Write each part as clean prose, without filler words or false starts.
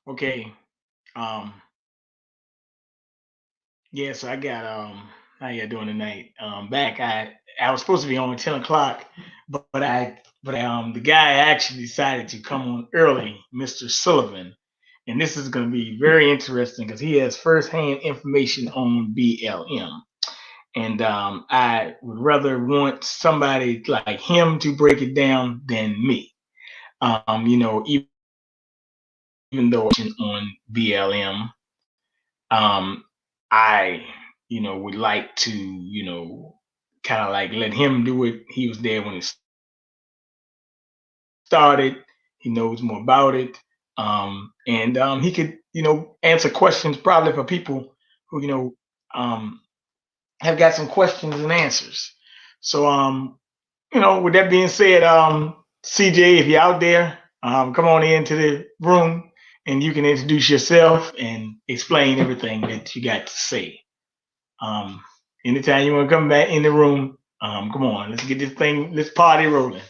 Okay. Um, yeah, so I got how you doing tonight? Back I was supposed to be on at 10 o'clock, but the guy actually decided to come on early, Mr. Sullivan. And this is gonna be very interesting because he has firsthand information on BLM. And I would rather want somebody like him to break it down than me. Even though on BLM, um, I, would like to, kind of like let him do it. He was there when it started. He knows more about it. And he could, answer questions probably for people who, um, have got some questions and answers. So, with that being said, CJ, if you're out there, come on into the room and you can introduce yourself and explain everything that you got to say. Um, Anytime you want to come back in the room, come on, let's get this party rolling.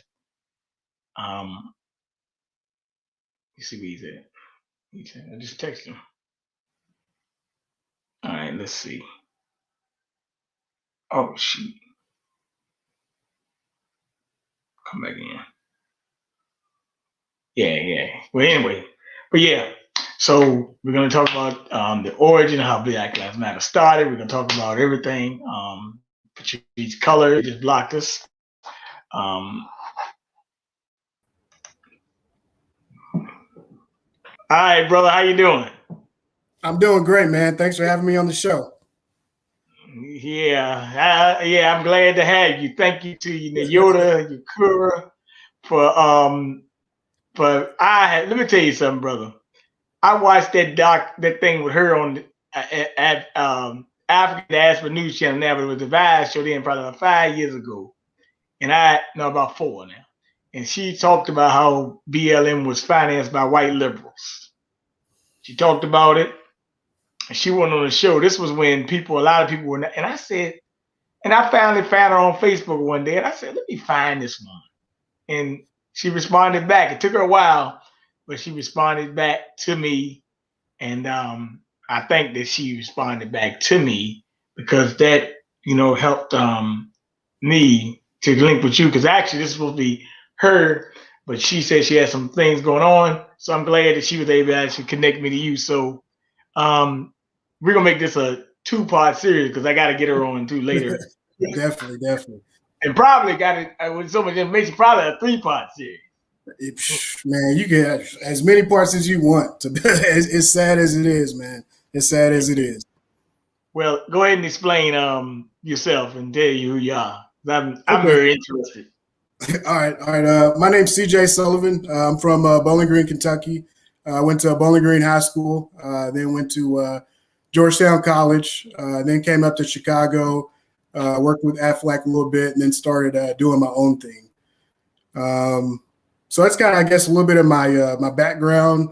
Um, you see where he's at. I just text him. All right, let's see. Oh shoot, come back in. Yeah. Well, anyway, but yeah. So we're going to talk about the origin of how Black Lives Matter started. We're going to talk about everything. Patrice Color just blocked us. All right, brother, how you doing? I'm doing great, man. Thanks for having me on the show. Yeah, I'm glad to have you. Thank you to Yoda, Yakura, for let me tell you something, brother. I watched that thing with her on at African Diaspora News Channel now, but it was a Vice show then probably about 5 years ago, and I know about 4 now. And she talked about how BLM was financed by white liberals. She talked about it. And she went on the show. This was when a lot of people were, and I said, and I finally found her on Facebook one day, and I said, let me find this woman. And she responded back. It took her a while, but she responded back to me. And I think that she responded back to me because that, helped me to link with you. Because actually, this is supposed to be her, but she said she had some things going on. So I'm glad that she was able to actually connect me to you. So we're going to make this a 2-part series because I got to get her on too later. Definitely. And probably got it with so much information, probably a 3-part series. Man, you get as many parts as you want. It's sad as it is, man. It's sad as it is. Well, go ahead and explain yourself and tell you who you are. I'm Okay. very interested. All right. My name's CJ Sullivan. I'm from Bowling Green, Kentucky. I went to Bowling Green High School, then went to Georgetown College, then came up to Chicago, worked with Aflac a little bit, and then started doing my own thing. So that's kind of, I guess, a little bit of my background.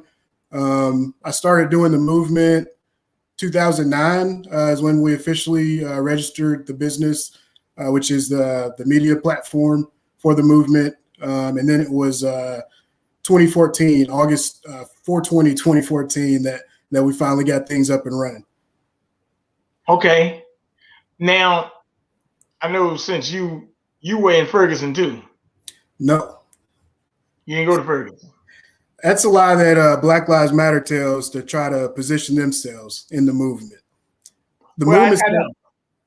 I started doing the movement 2009 is when we officially registered the business, which is the media platform for the movement. And then it was 2014, August 4/20, 2014, that we finally got things up and running. Okay. Now, I know since you were in Ferguson too. No. You didn't go to Ferguson. That's a lie that Black Lives Matter tells to try to position themselves in the movement. The movement.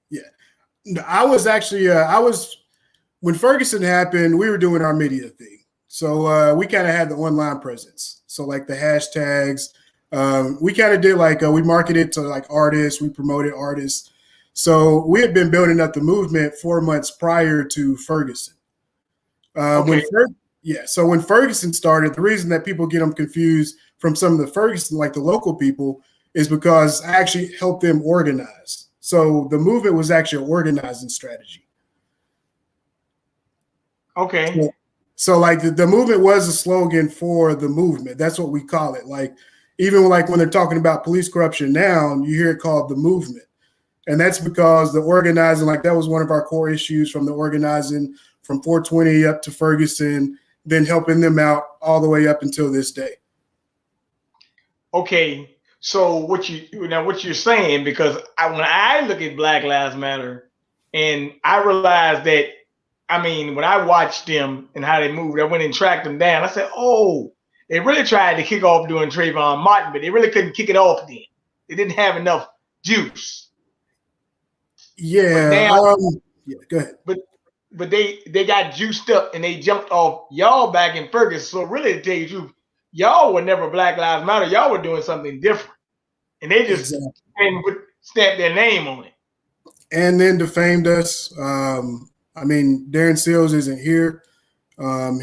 Yeah. I was actually, when Ferguson happened, we were doing our media thing. So we kind of had the online presence. So like the hashtags, we kind of did we marketed to like artists, we promoted artists. So we had been building up the movement 4 months prior to Ferguson. Okay. So when Ferguson started, the reason that people get them confused from some of the Ferguson, like the local people, is because I actually helped them organize. So the movement was actually an organizing strategy. Okay. So like the movement was a slogan for the movement. That's what we call it. Like even like when they're talking about police corruption now, you hear it called the movement. And that's because the organizing, like that was one of our core issues from the organizing from 420 up to Ferguson, then helping them out all the way up until this day. Okay, so what you're saying, because when I look at Black Lives Matter, and I realized that, I mean, when I watched them and how they moved, I went and tracked them down. I said, oh, they really tried to kick off doing Trayvon Martin, but they really couldn't kick it off then. They didn't have enough juice. But Yeah. now, Yeah. Go ahead. but they got juiced up and they jumped off y'all back in Ferguson. So really, to tell you the truth, y'all were never Black Lives Matter. Y'all were doing something different, and they just stamped their name on it. And then defamed us. I mean, Darren Seals isn't here.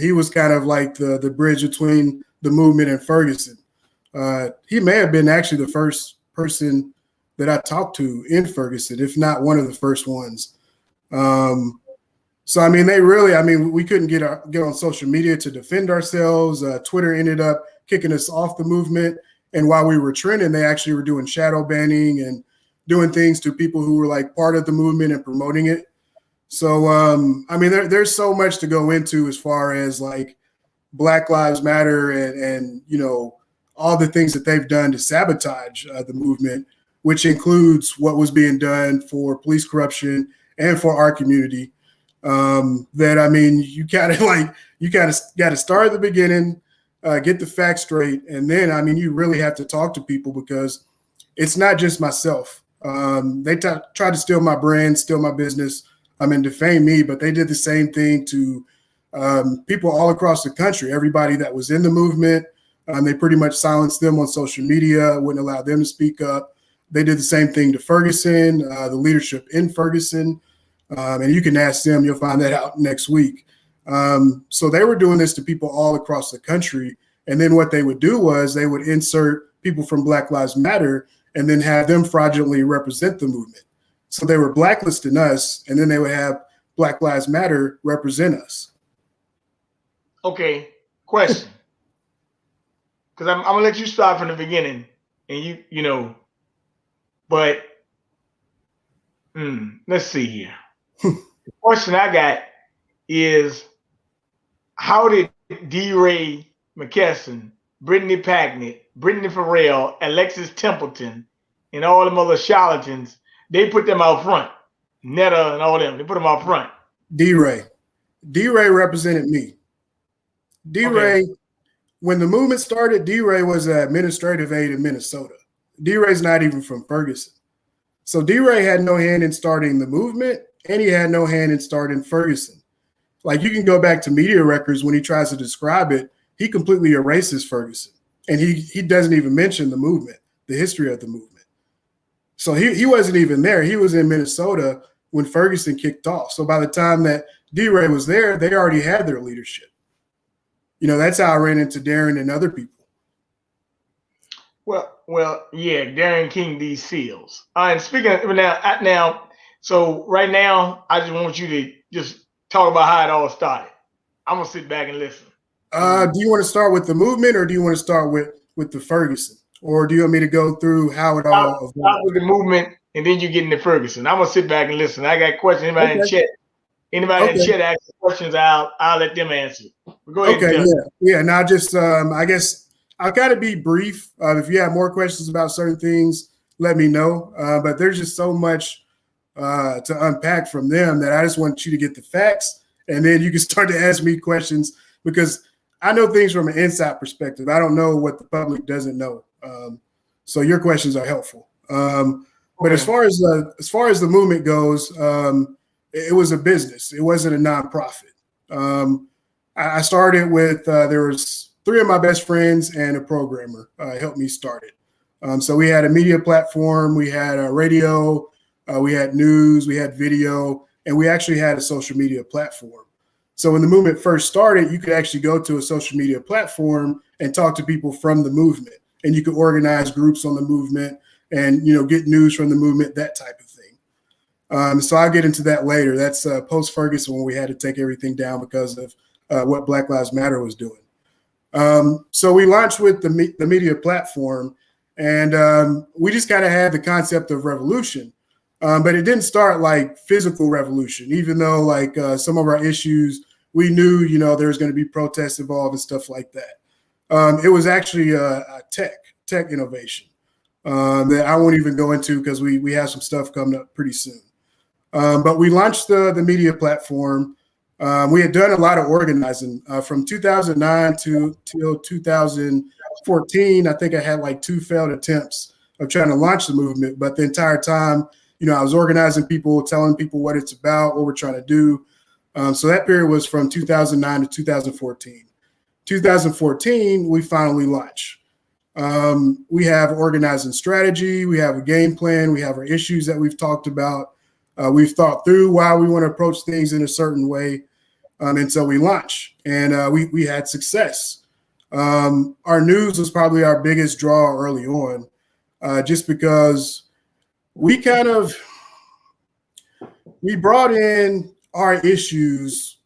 He was kind of like the bridge between the movement and Ferguson. He may have been actually the first person that I talked to in Ferguson, if not one of the first ones. So, I mean, we couldn't get on social media to defend ourselves. Twitter ended up kicking us off the movement. And while we were trending, they actually were doing shadow banning and doing things to people who were like part of the movement and promoting it. So, I mean, there's so much to go into as far as like Black Lives Matter and all the things that they've done to sabotage the movement, which includes what was being done for police corruption and for our community. That, I mean, you got to start at the beginning, get the facts straight. And then, I mean, you really have to talk to people because it's not just myself. They tried to steal my brand, steal my business, and defame me, but they did the same thing to people all across the country, everybody that was in the movement. They pretty much silenced them on social media, wouldn't allow them to speak up. They did the same thing to Ferguson, the leadership in Ferguson. And you can ask them, you'll find that out next week. So they were doing this to people all across the country. And then what they would do was they would insert people from Black Lives Matter and then have them fraudulently represent the movement. So they were blacklisting us, and then they would have Black Lives Matter represent us. Okay, question. Because I'm gonna let you start from the beginning, and but let's see here. The question I got is, how did D-Ray McKesson, Brittany Packnett, Brittany Farrell, Alexis Templeton, and all them other charlatans, they put them out front? Netta and all them, they put them out front. D-Ray represented me. D-Ray, when the movement started, D-Ray was an administrative aide in Minnesota. D-Ray's not even from Ferguson. So D-Ray had no hand in starting the movement, and he had no hand in starting Ferguson. Like, you can go back to media records when he tries to describe it, he completely erases Ferguson. And he doesn't even mention the movement, the history of the movement. So he wasn't even there. He was in Minnesota when Ferguson kicked off. So by the time that D-Ray was there, they already had their leadership. That's how I ran into Darren and other people. Well, yeah, Darren King D. Seals. And speaking of now, so right now, I just want you to just talk about how it all started. I'm gonna sit back and listen. Do you want to start with the movement, or do you want to start with the Ferguson, or do you want me to go through how it all? Start with the movement, and then you get into Ferguson. I'm gonna sit back and listen. I got questions. Anybody in the chat? Anybody in the chat asks questions? I'll let them answer. Go ahead. Okay. Yeah. Now, just I guess I've got to be brief. If you have more questions about certain things, let me know. But there's just so much to unpack from them that I just want you to get the facts, and then you can start to ask me questions because I know things from an inside perspective. I don't know what the public doesn't know. So your questions are helpful. But as far as the movement goes, it was a business. It wasn't a nonprofit. I started with there was 3 of my best friends and a programmer helped me start it. So we had a media platform, we had a radio, we had news, we had video, and we actually had a social media platform. So when the movement first started, you could actually go to a social media platform and talk to people from the movement, and you could organize groups on the movement and get news from the movement, that type of thing. So I'll get into that later. That's post-Ferguson when we had to take everything down because of what Black Lives Matter was doing. So we launched with the media platform, and we just kind of had the concept of revolution. But it didn't start like physical revolution, even though like some of our issues, we knew, there was going to be protests involved and stuff like that. It was actually a tech. tech innovation that I won't even go into because we have some stuff coming up pretty soon. But we launched the media platform. We had done a lot of organizing from 2009 till 2014. I think I had like 2 failed attempts of trying to launch the movement. But the entire time, I was organizing people, telling people what it's about, what we're trying to do. So that period was from 2009 to 2014. 2014, we finally launched. We have organizing strategy. We have a game plan. We have our issues that we've talked about. We've thought through why we want to approach things in a certain way. And so we launched, and we had success. Our news was probably our biggest draw early on, just because we brought in our issues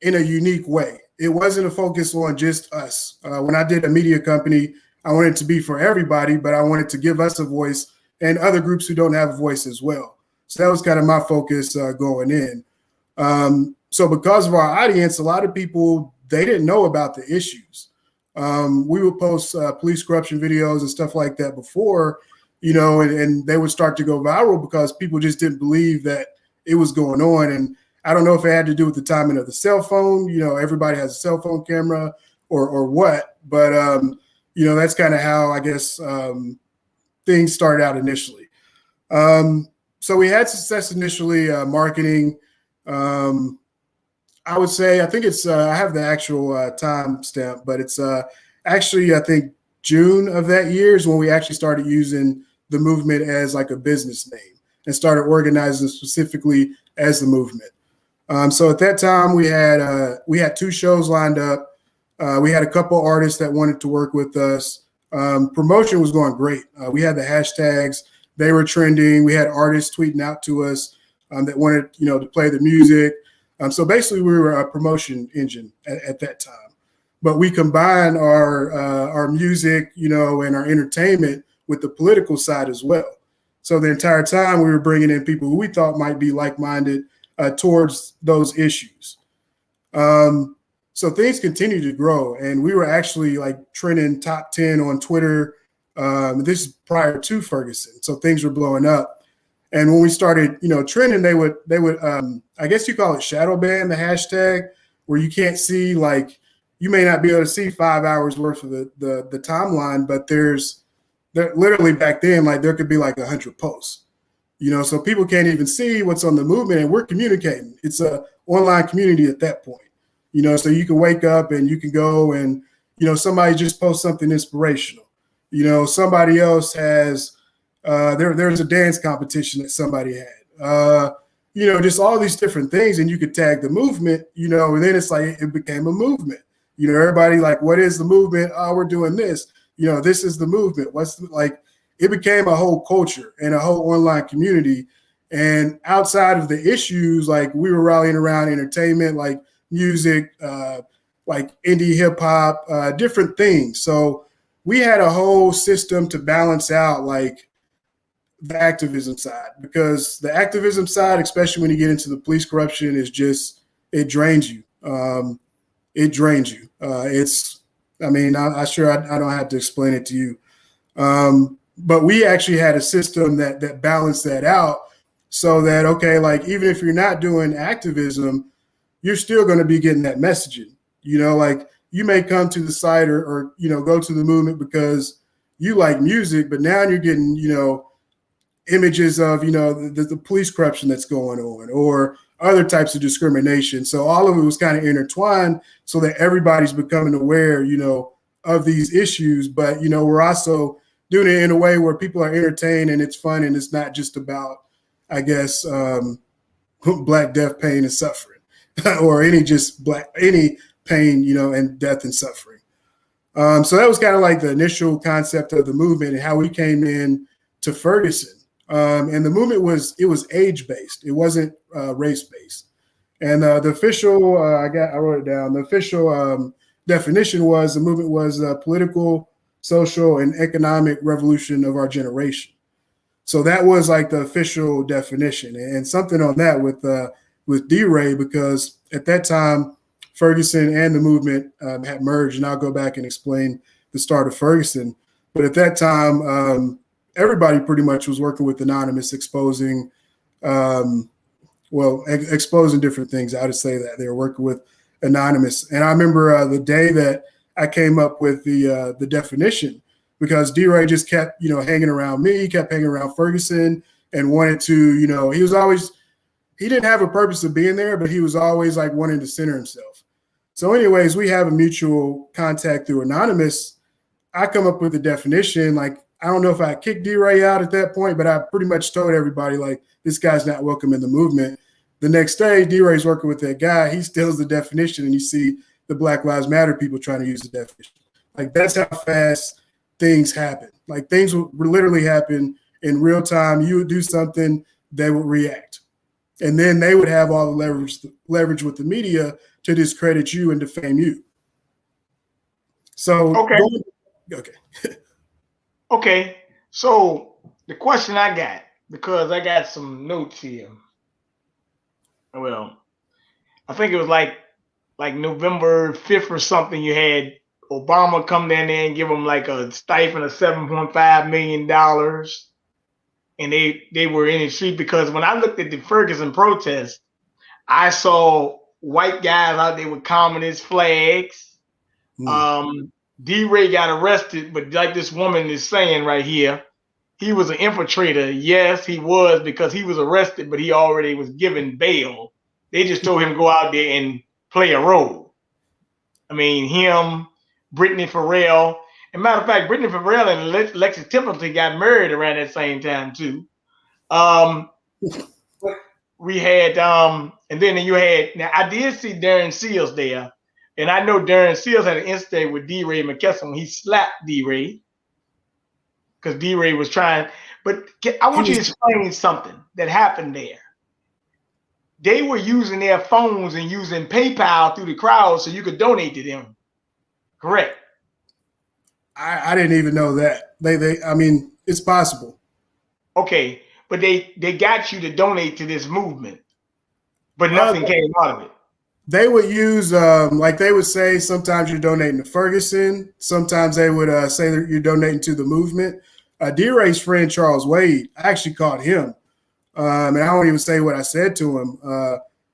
in a unique way. It wasn't a focus on just us. When I did a media company, I wanted it to be for everybody, but I wanted to give us a voice and other groups who don't have a voice as well. So that was kind of my focus going in. So because of our audience, a lot of people, they didn't know about the issues. We would post police corruption videos and stuff like that before, and they would start to go viral because people just didn't believe that it was going on. And I don't know if it had to do with the timing of the cell phone. Everybody has a cell phone camera or what, but that's kind of how I guess things started out initially. So we had success initially marketing. I would say, I think it's, I have the actual time stamp, but it's actually, I think June of that year is when we actually started using the movement as like a business name and started organizing specifically as the movement. So at that time we had 2 shows lined up. We had a couple artists that wanted to work with us. Promotion was going great. We had the hashtags, they were trending. We had artists tweeting out to us that wanted, to play the music. So basically we were a promotion engine at that time, but we combined our music, and our entertainment with the political side as well. So the entire time we were bringing in people who we thought might be like-minded towards those issues. So things continued to grow, and we were actually like trending top 10 on Twitter. This is prior to Ferguson. So things were blowing up. And when we started, trending, they would, I guess you call it shadow ban, the hashtag, where you can't see, like, you may not be able to see 5 hours worth of the timeline, but there literally back then, like there could be like 100 posts, so people can't even see what's on the movement, and we're communicating. It's a online community at that point, so you can wake up and you can go and, somebody just posts something inspirational, somebody else has, there's a dance competition that somebody had, just all these different things, and you could tag the movement, and then it's like it became a movement. Everybody like, what is the movement? Oh, we're doing this. This is the movement. It became a whole culture and a whole online community. And outside of the issues, like we were rallying around entertainment, like music, like indie hip hop, different things. So we had a whole system to balance out like the activism side, because the activism side, especially when you get into the police corruption, is just, it drains you. It drains you. I don't have to explain it to you. But we actually had a system that balanced that out so that, okay, like even if you're not doing activism, you're still going to be getting that messaging. Like you may come to the site or go to the movement because you like music, but now you're getting, images of, the police corruption that's going on or other types of discrimination. So all of it was kind of intertwined so that everybody's becoming aware, of these issues. But, we're also doing it in a way where people are entertained and it's fun and it's not just about, I guess, Black death, pain, and suffering or any pain, and death and suffering. So that was kind of like the initial concept of the movement and how we came in to Ferguson. And the movement was age-based. It wasn't race-based. And the official, I wrote it down. The official definition was the movement was a political, social, and economic revolution of our generation. So that was like the official definition, and something on that with D-Ray, because at that time Ferguson and the movement had merged, and I'll go back and explain the start of Ferguson. But at that time, everybody pretty much was working with Anonymous, exposing, exposing different things. I would say that they were working with Anonymous. And I remember the day that I came up with the definition, because D-Ray just kept, hanging around me, he kept hanging around Ferguson and wanted to, he didn't have a purpose of being there, but he was always like wanting to center himself. So anyways, we have a mutual contact through Anonymous. I come up with the definition. Like, I don't know if I kicked D-Ray out at that point, but I pretty much told everybody, like, this guy's not welcome in the movement. The next day, D-Ray's working with that guy. He steals the definition, and you see the Black Lives Matter people trying to use the definition. Like, that's how fast things happen. Like, things will literally happen in real time. You would do something, they would react. And then they would have all the leverage with the media to discredit you and defame you. So, okay. So the question I got, because I got some notes here. Well, I think it was like November 5th or something. You had Obama come down there and give them like a stipend of $7.5 million. And they were in the street, because when I looked at the Ferguson protest, I saw white guys out there with communist flags. D-Ray got arrested, but like this woman is saying right here, he was an infiltrator. Yes, he was, because he was arrested, but he already was given bail. They just told him to go out there and play a role. I mean, him, Brittany Farrell. As a matter of fact, Brittany Farrell and Lexi Templeton got married around that same time too. We had, and then you had, now I did see Darren Seals there, and I know Darren Seals had an incident with D-Ray McKesson when he slapped D-Ray, because D-Ray was trying, but I want you to explain something that happened there. They were using their phones and using PayPal through the crowd so you could donate to them. Correct. I didn't even know that. I mean, it's possible. Okay, but they got you to donate to this movement, but nothing came out of it. They would use, like they would say, sometimes you're donating to Ferguson. Sometimes they would say that you're donating to the movement. D-Ray's friend, Charles Wade, I actually caught him. And I won't even say what I said to him,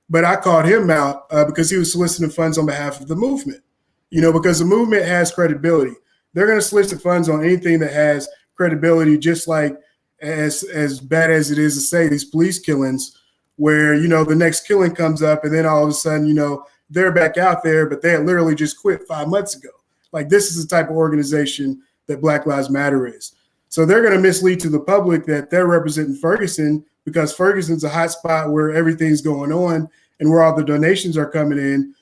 but I called him out because he was soliciting funds on behalf of the movement, because the movement has credibility. They're going to solicit funds on anything that has credibility, just like as bad as it is to say these police killings where, the next killing comes up and then all of a sudden, they're back out there, but they had literally just quit 5 months ago. Like, this is the type of organization that Black Lives Matter is. So they're going to mislead to the public that they're representing Ferguson because Ferguson's a hot spot where everything's going on and where all the donations are coming in.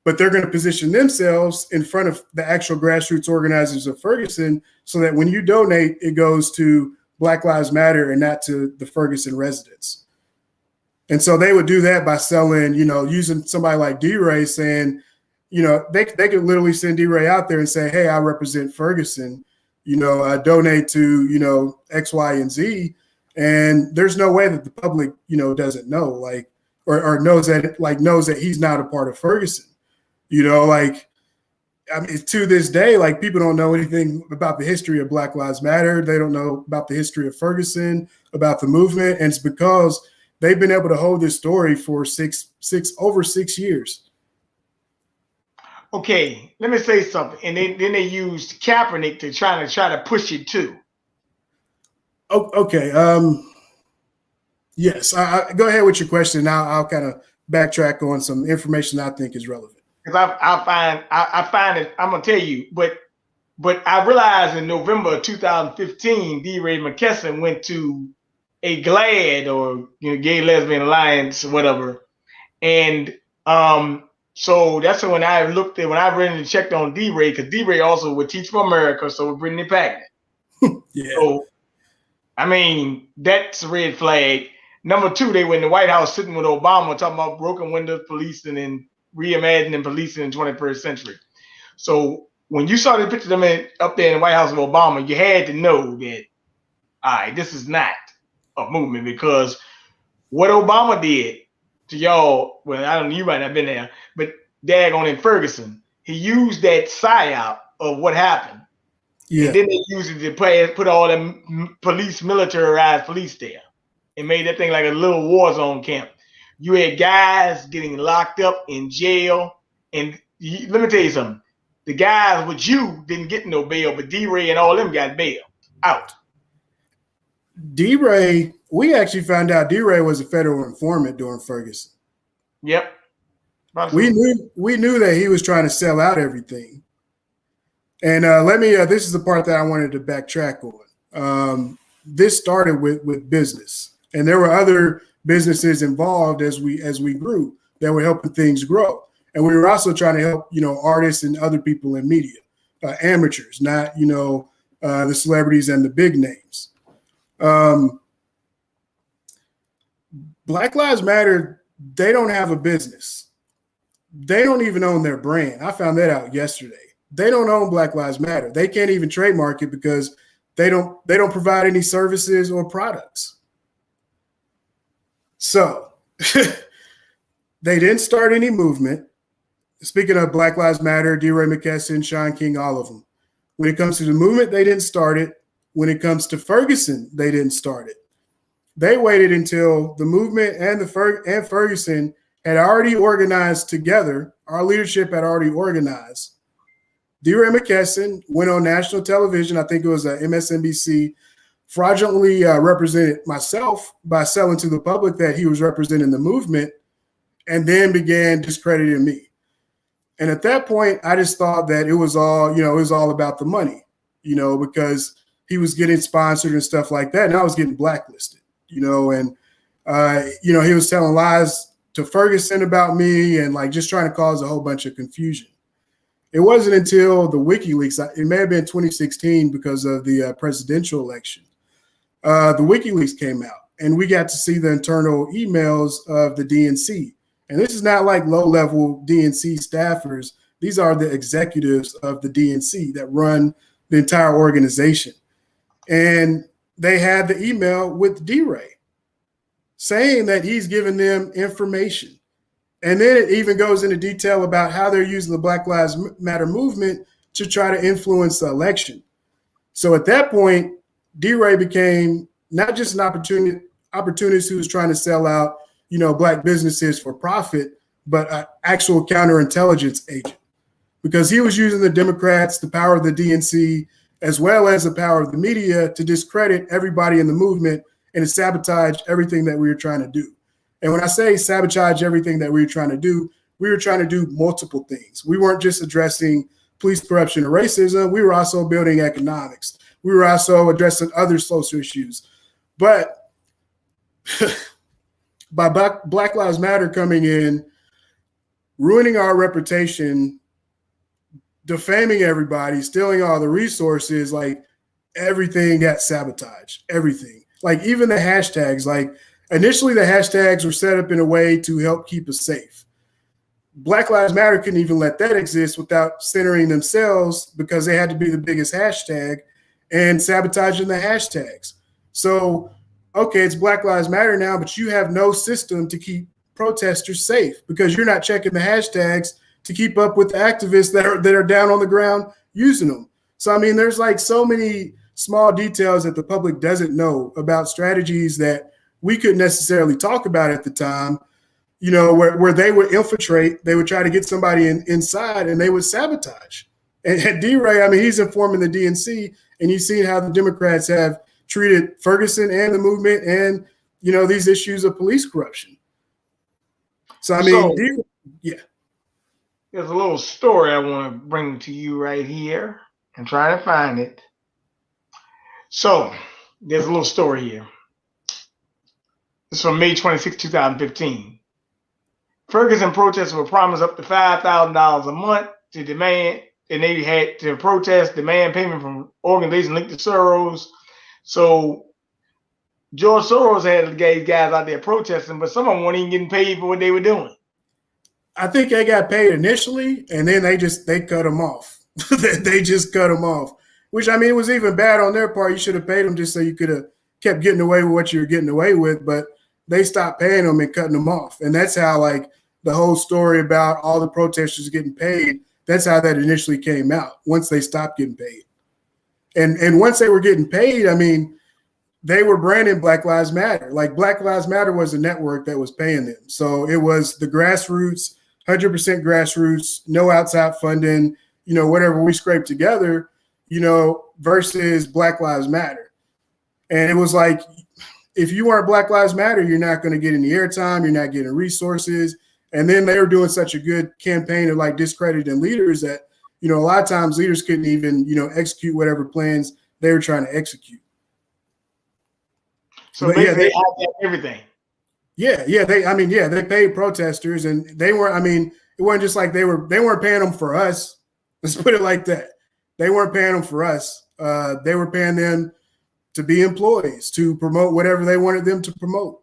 But they're going to position themselves in front of the actual grassroots organizers of Ferguson so that when you donate, it goes to Black Lives Matter and not to the Ferguson residents. And so they would do that by selling, using somebody like D-Ray saying, they could literally send D-Ray out there and say, hey, I represent Ferguson, donate to, X, Y, and Z. And there's no way that the public, doesn't know, like, or knows that he's not a part of Ferguson. I mean, to this day, like, people don't know anything about the history of Black Lives Matter. They don't know about the history of Ferguson, about the movement. And it's because they've been able to hold this story for over 6 years. Okay, let me say something. And then they used Kaepernick to try to push it too. Okay. Yes. Go ahead with your question. Now I'll kind of backtrack on some information I think is relevant. Because I find it, I'm gonna tell you, but I realized in November of 2015, D-Ray McKesson went to a GLAAD or Gay Lesbian Alliance or whatever, and so that's when I really checked on D-Ray, because D-Ray also would Teach for America, so would Brittany Packnett. Yeah. So I mean, that's a red flag. Number two, they were in the White House sitting with Obama talking about broken windows policing and reimagining policing in the 21st century. So when you saw the picture of them up there in the White House with Obama, you had to know that, all right, this is not a movement, because what Obama did to y'all, well, I don't know, you might not have been there, but daggone in Ferguson, he used that psyop of what happened Yeah. And then they used it to put all them militarized police there. And made that thing like a little war zone camp. You had guys getting locked up in jail. And let me tell you something. The guys with you didn't get no bail, but D-Ray and all them got bail out. D-Ray, we actually found out D-Ray was a federal informant during Ferguson. Yep. We knew that he was trying to sell out everything. And this is the part that I wanted to backtrack on. This started with business, and there were other businesses involved as we grew that were helping things grow. And we were also trying to help, artists and other people in media, amateurs, not, the celebrities and the big names. Black Lives Matter, they don't have a business. They don't even own their brand. I found that out yesterday. They don't own Black Lives Matter. They can't even trademark it because they don't provide any services or products. So they didn't start any movement. Speaking of Black Lives Matter, D-Ray McKesson, Sean King, all of them. When it comes to the movement, they didn't start it. When it comes to Ferguson, they didn't start it. They waited until the movement and Ferguson had already organized together. Our leadership had already organized. D-Ray McKesson went on national television, I think it was MSNBC, fraudulently represented myself by selling to the public that he was representing the movement, and then began discrediting me. And at that point, I just thought that it was all about the money, because he was getting sponsored and stuff like that. And I was getting blacklisted, he was telling lies to Ferguson about me and just trying to cause a whole bunch of confusion. It wasn't until the WikiLeaks, it may have been 2016 because of the presidential election. The WikiLeaks came out and we got to see the internal emails of the DNC. And this is not like low-level DNC staffers. These are the executives of the DNC that run the entire organization. And they had the email with D-Ray saying that he's giving them information. And then it even goes into detail about how they're using the Black Lives Matter movement to try to influence the election. So at that point, D-Ray became not just an opportunist who was trying to sell out Black businesses for profit, but an actual counterintelligence agent, because he was using the Democrats, the power of the DNC, as well as the power of the media to discredit everybody in the movement and to sabotage everything that we were trying to do. And when I say sabotage everything that we were trying to do multiple things. We weren't just addressing police corruption and racism. We were also building economics. We were also addressing other social issues. But by Black Lives Matter coming in, ruining our reputation, defaming everybody, stealing all the resources, everything got sabotaged, everything. Even the hashtags, initially the hashtags were set up in a way to help keep us safe. Black Lives Matter couldn't even let that exist without centering themselves because they had to be the biggest hashtag and sabotaging the hashtags. So, okay, it's Black Lives Matter now, but you have no system to keep protesters safe because you're not checking the hashtags to keep up with the activists that are down on the ground using them. So, there's so many small details that the public doesn't know about strategies that we couldn't necessarily talk about at the time, where they would infiltrate, they would try to get somebody inside and they would sabotage. And D-Ray, he's informing the DNC, and you've seen how the Democrats have treated Ferguson and the movement and, these issues of police corruption. So, yeah. There's a little story I want to bring to you right here and try to find it. So, there's a little story here. It's from May 26, 2015. Ferguson protesters were promised up to $5,000 a month to demand, and they had to protest, demand payment from organizations linked to Soros. So George Soros had the guys out there protesting, but some of them weren't even getting paid for what they were doing. I think they got paid initially, and then they cut them off. They just cut them off, which it was even bad on their part. You should have paid them just so you could have kept getting away with what you were getting away with, but they stopped paying them and cutting them off. And that's how the whole story about all the protesters getting paid, that's how that initially came out once they stopped getting paid. And once they were getting paid, I mean, they were branding Black Lives Matter. Like Black Lives Matter was a network that was paying them. So it was the grassroots, 100% grassroots, no outside funding, whatever we scraped together, versus Black Lives Matter. And it was like, if you weren't Black Lives Matter, you're not going to get any airtime, you're not getting resources. And then they were doing such a good campaign of like discrediting leaders that, a lot of times leaders couldn't even, execute whatever plans they were trying to execute. So basically, they had everything. Yeah. They paid protesters, and they weren't. I mean, it wasn't just like they weren't paying them for us. Let's put it like that. They weren't paying them for us. They were paying them to be employees, to promote whatever they wanted them to promote.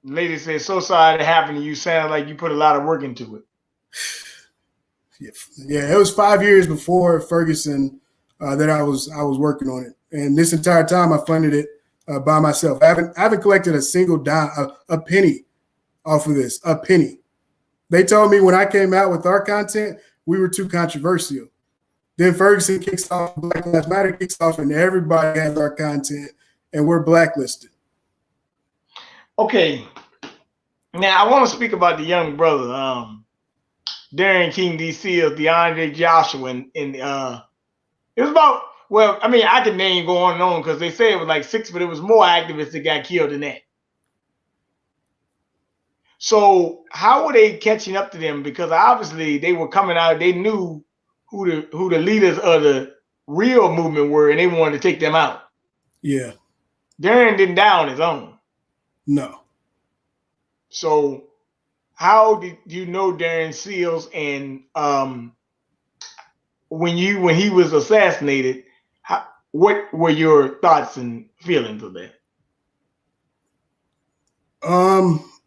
Lady says, "So sorry to happen to you. Sound like you put a lot of work into it." Yeah, it was 5 years before Ferguson that I was working on it, and this entire time I funded it by myself. I haven't collected a single dime, a penny off of this, a penny. They told me when I came out with our content, we were too controversial. Then Ferguson kicks off, Black Lives Matter kicks off, and everybody has our content, and we're blacklisted. Okay, now I want to speak about the young brother, Darren King D. Seals, DeAndre Joshua, and it was about, well, I mean, I can name go on and on because they say it was like 6, but it was more activists that got killed than that. So how were they catching up to them? Because obviously they were coming out, they knew who the leaders of the real movement were, and they wanted to take them out. Yeah. Darren didn't die on his own. No. So how did you know Darren Seals, and when he was assassinated, what were your thoughts and feelings of that?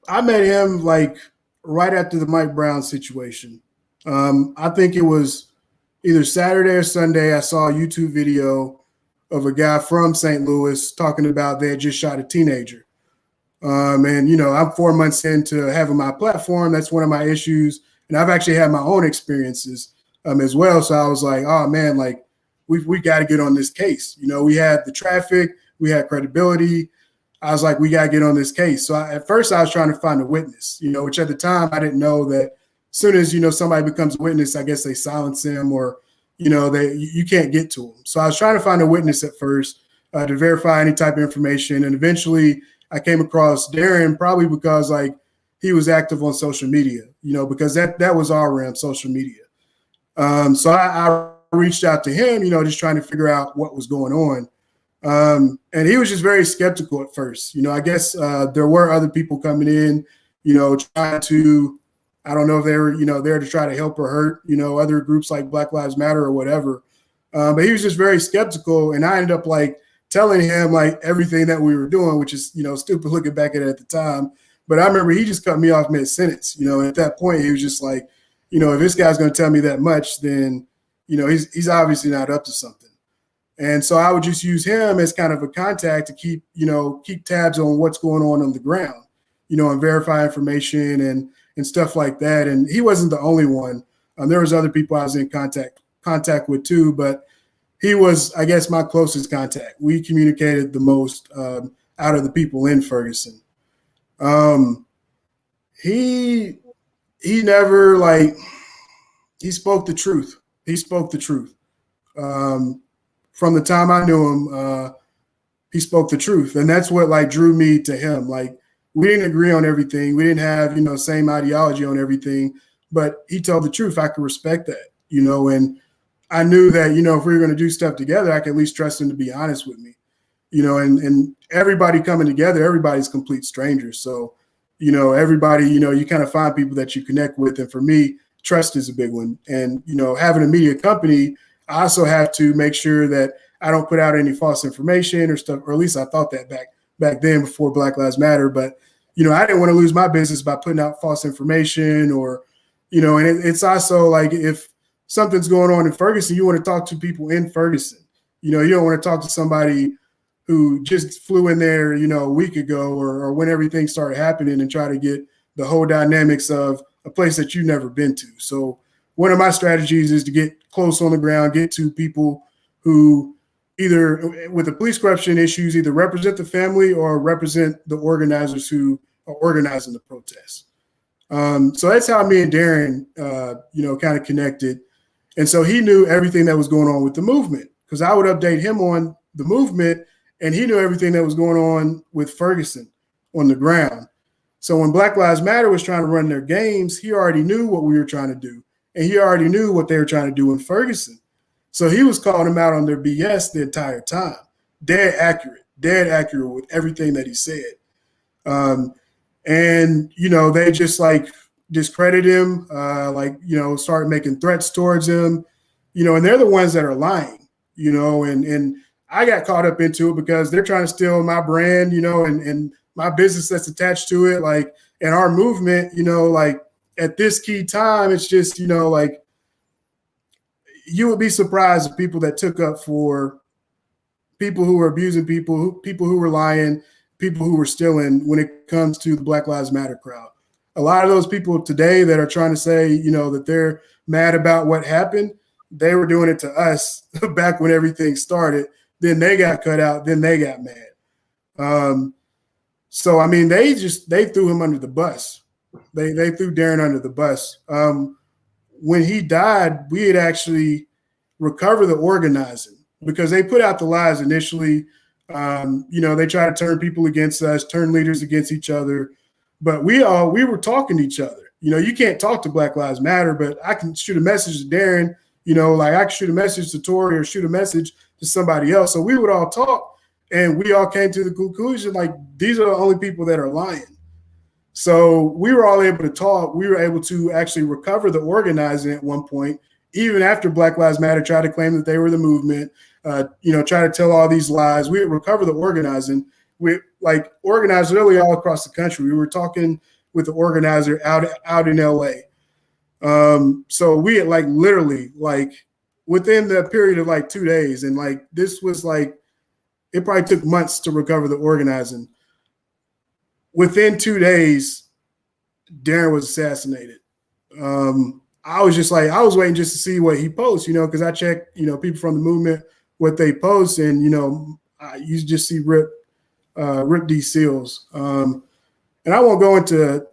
I met him like right after the Mike Brown situation. I think it was either Saturday or Sunday. I saw a YouTube video of a guy from St. Louis talking about they had just shot a teenager. And, I'm 4 months into having my platform. That's one of my issues. And I've actually had my own experiences as well. So I was like, oh, man, like we got to get on this case. We had the traffic, we had credibility. I was like, we got to get on this case. So at first I was trying to find a witness, which at the time I didn't know that as soon as, somebody becomes a witness, I guess they silence him or, you can't get to them. So I was trying to find a witness at first to verify any type of information. And eventually I came across Darren probably because like he was active on social media, because that was our realm, social media. So I reached out to him, just trying to figure out what was going on. And he was just very skeptical at first. I guess there were other people coming in, trying to, I don't know if they were, there to try to help or hurt, other groups like Black Lives Matter or whatever. But he was just very skeptical. And I ended up like telling him like everything that we were doing, which is, stupid looking back at it at the time. But I remember he just cut me off mid-sentence. At that point, he was just like, if this guy's going to tell me that much, then, he's obviously not up to something. And so I would just use him as kind of a contact to keep tabs on what's going on the ground, and verify information and stuff like that. And he wasn't the only one. There was other people I was in contact with too, but he was, I guess, my closest contact. We communicated the most out of the people in Ferguson. He never like, he spoke the truth. He spoke the truth. From the time I knew him, he spoke the truth. And that's what like drew me to him. Like we didn't agree on everything. We didn't have, same ideology on everything, but he told the truth. I could respect that, and I knew that, if we were going to do stuff together, I could at least trust him to be honest with me, and everybody coming together, everybody's complete strangers. So, everybody, you kind of find people that you connect with. And for me, trust is a big one. And, having a media company, I also have to make sure that I don't put out any false information or stuff, or at least I thought that back then before Black Lives Matter. But, I didn't want to lose my business by putting out false information or, and it's also like if something's going on in Ferguson, you want to talk to people in Ferguson. You don't want to talk to somebody who just flew in there, a week ago or when everything started happening and try to get the whole dynamics of a place that you've never been to. So one of my strategies is to get close on the ground, get to people who either with the police corruption issues either represent the family or represent the organizers who are organizing the protests. So that's how me and Darren, kind of connected. And so he knew everything that was going on with the movement because I would update him on the movement and he knew everything that was going on with Ferguson on the ground. So when Black Lives Matter was trying to run their games, he already knew what we were trying to do. And he already knew what they were trying to do in Ferguson. So he was calling them out on their BS the entire time. Dead accurate with everything that he said. And, they just discredit him, started making threats towards him, and they're the ones that are lying, and I got caught up into it because they're trying to steal my brand, and my business that's attached to it, and our movement, at this key time, it's just, you would be surprised at people that took up for people who were abusing people who were lying, people who were stealing when it comes to the Black Lives Matter crowd. A lot of those people today that are trying to say, that they're mad about what happened, they were doing it to us back when everything started. Then they got cut out. Then they got mad. So, I mean, they threw him under the bus. They threw Darren under the bus. When he died, we had actually recovered the organizing because they put out the lies initially. They try to turn people against us, turn leaders against each other. But we were talking to each other. You can't talk to Black Lives Matter, but I can shoot a message to Darren, I can shoot a message to Tori or shoot a message to somebody else. So we would all talk and we all came to the conclusion, these are the only people that are lying. So we were all able to talk. We were able to actually recover the organizing at one point, even after Black Lives Matter tried to claim that they were the movement, try to tell all these lies. We recovered the organizing. We organized literally all across the country. We were talking with the organizer out in LA. So we had literally within the period of 2 days, and this was it probably took months to recover the organizing. Within 2 days, Darren was assassinated. I was waiting just to see what he posts, because I check, people from the movement, what they post, and you just see Rip D. Seals. And I won't go into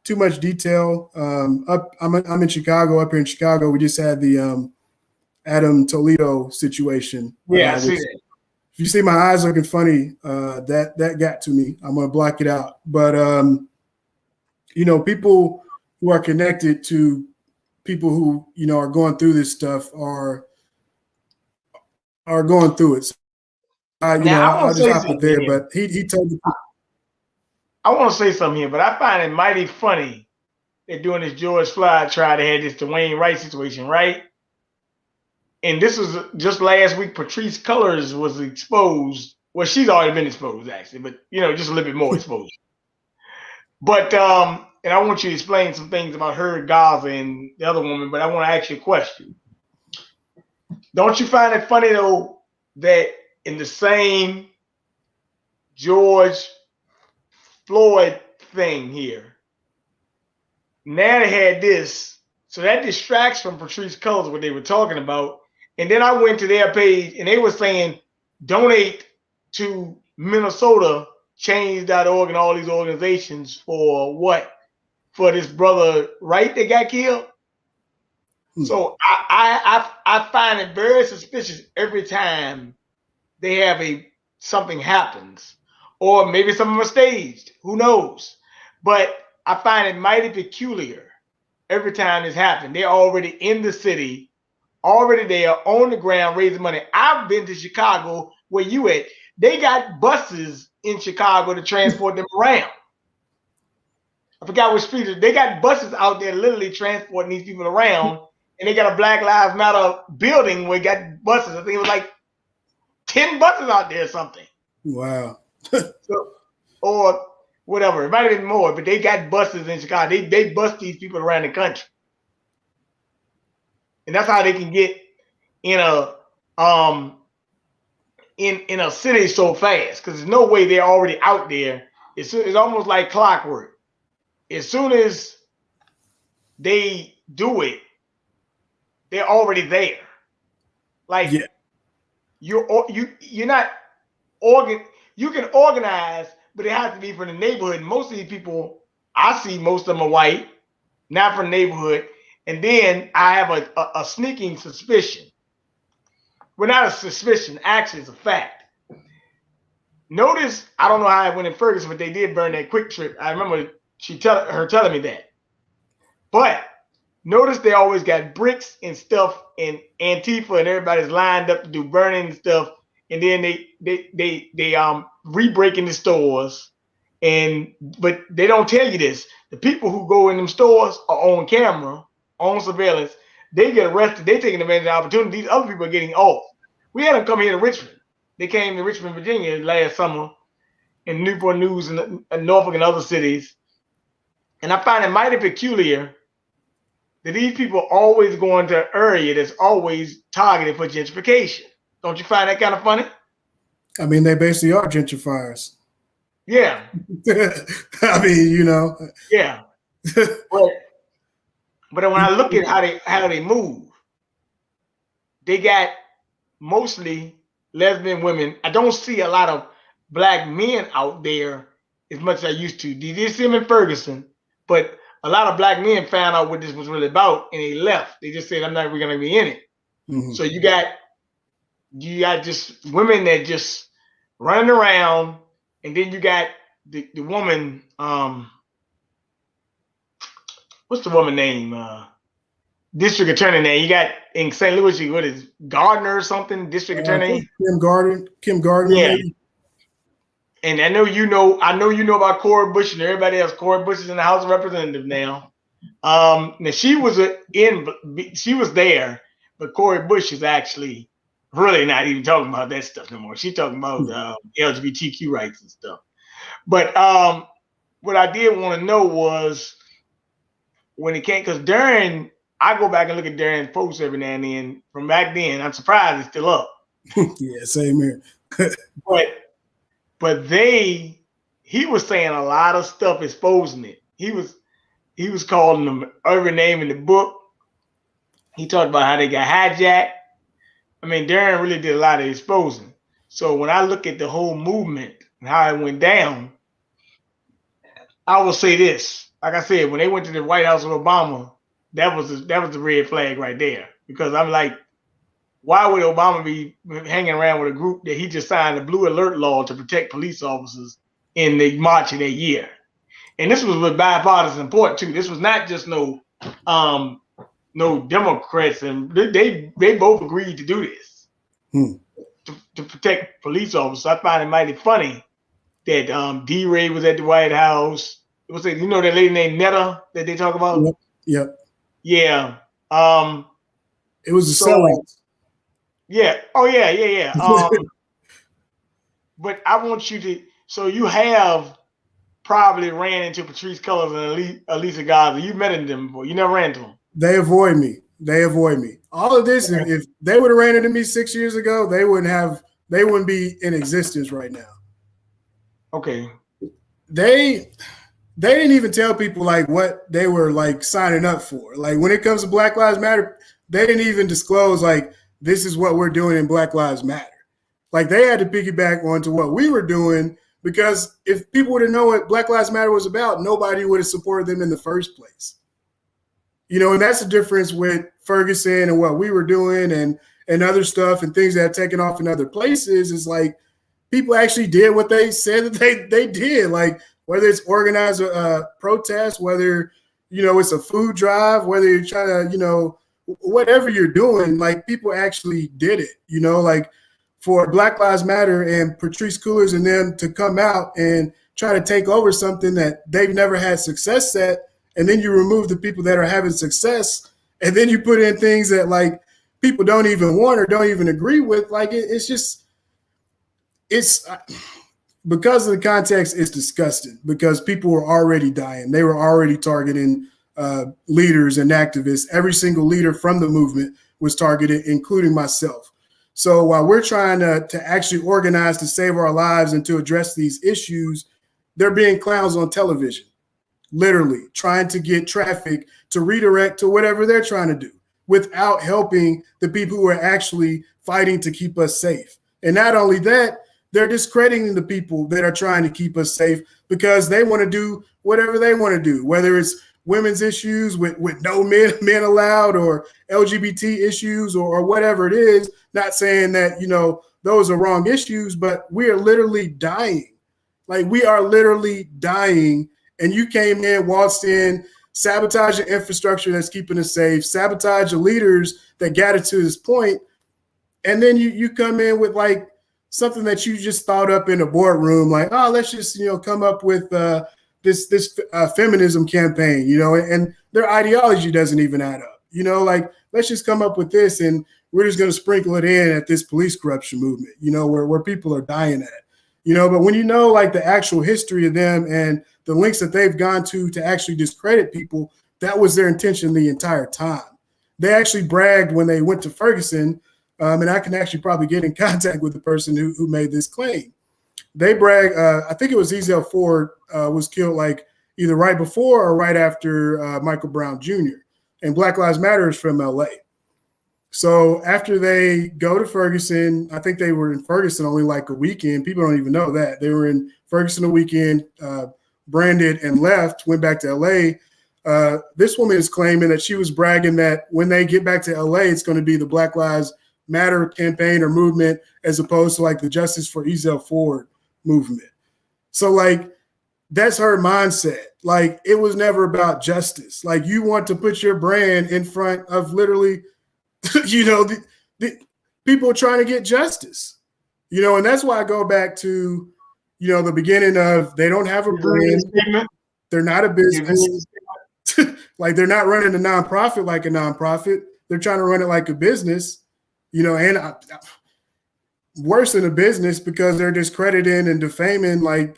too much detail. I'm in Chicago. Up here in Chicago, we just had the Adam Toledo situation. Yeah, I see that. If you see my eyes looking funny, that got to me. I'm gonna block it out. But people who are connected to people who are going through this stuff are going through it. So, I'll just hop it there. But he told me. I want to say something here, but I find it mighty funny that during this George Floyd trial, they had this Dwayne Wright situation, right? And this was just last week. Patrice Cullors was exposed. Well, she's already been exposed, actually, but just a little bit more exposed. But and I want you to explain some things about her, Gaza, and the other woman. But I want to ask you a question. Don't you find it funny though that in the same George Floyd thing here, now they had this, so that distracts from Patrice Cullors what they were talking about. And then I went to their page and they were saying donate to Minnesota Change.org and all these organizations for what? For this brother Wright that got killed. So I find it very suspicious every time they have something happens, or maybe some of them are staged. Who knows? But I find it mighty peculiar every time this happens. They're already in the city, already there on the ground raising money. I've been to Chicago where you at. They got buses in Chicago to transport them around. I forgot which street. They got buses out there literally transporting these people around, and they got a Black Lives Matter building where they got buses. I think it was 10 buses out there or something. Wow. Or whatever. It might have been more, but they got buses in Chicago. They bus these people around the country. And that's how they can get in a in a city so fast, because there's no way they're already out there. It's almost like clockwork. As soon as they do it, they're already there. Like Yeah. you're not you can organize, but it has to be from the neighborhood. Most of these people I see, most of them are white, not from the neighborhood. And then I have a sneaking suspicion. Well, not a suspicion, actually, it's a fact. Notice, I don't know how it went in Ferguson, but they did burn that Quick Trip. I remember her telling me that. But notice they always got bricks and stuff and Antifa and everybody's lined up to do burning and stuff. And then they re-breaking the stores. But they don't tell you this. The people who go in them stores are on camera, on surveillance. They get arrested. They taking advantage of the opportunity. These other people are getting off. We had them come here to Richmond. They came to Richmond, Virginia last summer in Newport News and Norfolk and other cities. And I find it mighty peculiar that these people always go into an area that's always targeted for gentrification. Don't you find that kind of funny? I mean, they basically are gentrifiers. Yeah. I mean, you know. Yeah. But when I look at how they move, they got mostly lesbian women. I don't see a lot of black men out there as much as I used to. You did see them in Ferguson, but a lot of black men found out what this was really about and they left. They just said, I'm not going to be in it. Mm-hmm. So you got just women that just running around, and then you got the woman, what's the woman name? District attorney name. You got in St. Louis, what is Gardner or something? District attorney? Kim Gardner. Yeah. Maybe. And I know you know about Cori Bush and everybody else. Cori Bush is in the House of Representatives now. Now she was there, but Cori Bush is actually really not even talking about that stuff no more. She's talking about LGBTQ rights and stuff. But what I did want to know was when it came, because Darren, I go back and look at Darren's posts every now and then from back then. I'm surprised it's still up. Yeah, same here. But he was saying a lot of stuff exposing it. He was calling them every name in the book. He talked about how they got hijacked. I mean, Darren really did a lot of exposing. So when I look at the whole movement and how it went down, I will say this. Like I said, when they went to the White House with Obama, that was the red flag right there. Because I'm like, why would Obama be hanging around with a group that he just signed a blue alert law to protect police officers in the March of that year? And this was with bipartisan support too. This was not just no Democrats, and they both agreed to do this to protect police officers. I find it mighty funny that D-Ray was at the White House. It was that lady named Netta that they talk about? Yep. Yeah. It was a sellout. Yeah. Oh, yeah. But I want you to, so you have probably ran into Patrice Cullors and Elisa Garza. You met them before. You never ran into them. They avoid me. All of this, if they would have ran into me 6 years ago, they wouldn't be in existence right now. Okay. They didn't even tell people like what they were like signing up for. Like when it comes to Black Lives Matter, they didn't even disclose like this is what we're doing in Black Lives Matter. Like they had to piggyback onto what we were doing, because if people would have known what Black Lives Matter was about, nobody would have supported them in the first place. And that's the difference with Ferguson and what we were doing and other stuff and things that have taken off in other places is like people actually did what they said that they did. Like whether it's organized protest, whether, it's a food drive, whether you're trying to, whatever you're doing, like people actually did it, like for Black Lives Matter and Patrice Cullors and them to come out and try to take over something that they've never had success at. And then you remove the people that are having success, and then you put in things that like people don't even want or don't even agree with. Like it's because of the context, it's disgusting because people were already dying. They were already targeting leaders and activists. Every single leader from the movement was targeted, including myself. So while we're trying to actually organize to save our lives and to address these issues, they're being clowns on television, literally trying to get traffic to redirect to whatever they're trying to do, without helping the people who are actually fighting to keep us safe. And not only that, they're discrediting the people that are trying to keep us safe because they want to do whatever they want to do, whether it's women's issues with no men allowed, or LGBT issues, or whatever it is. Not saying that, those are wrong issues, but we are literally dying. Like, we are literally dying. And you came in, waltzed in, sabotage the infrastructure that's keeping us safe, sabotage the leaders that got it to this point. And then you come in with like something that you just thought up in a boardroom, like, oh, let's just, come up with this feminism campaign, and their ideology doesn't even add up. Like, let's just come up with this and we're just going to sprinkle it in at this police corruption movement, where people are dying at, but when like the actual history of them and the links that they've gone to actually discredit people, that was their intention the entire time. They actually bragged when they went to Ferguson, and I can actually probably get in contact with the person who made this claim. They brag. I think it was Ezel Ford was killed like either right before or right after Michael Brown Jr. And Black Lives Matter is from LA. So after they go to Ferguson, I think they were in Ferguson only like a weekend. People don't even know that. They were in Ferguson a weekend, branded and left, went back to LA. This woman is claiming that she was bragging that when they get back to LA, it's going to be the Black Lives Matter campaign or movement as opposed to like the Justice for Ezel Ford movement. So like, that's her mindset. Like, it was never about justice. Like, you want to put your brand in front of literally, the people trying to get justice, and that's why I go back to, the beginning of, they don't have a brand. They're not a business. Like, they're not running a nonprofit like a nonprofit. They're trying to run it like a business, and worse than a business because they're discrediting and defaming, like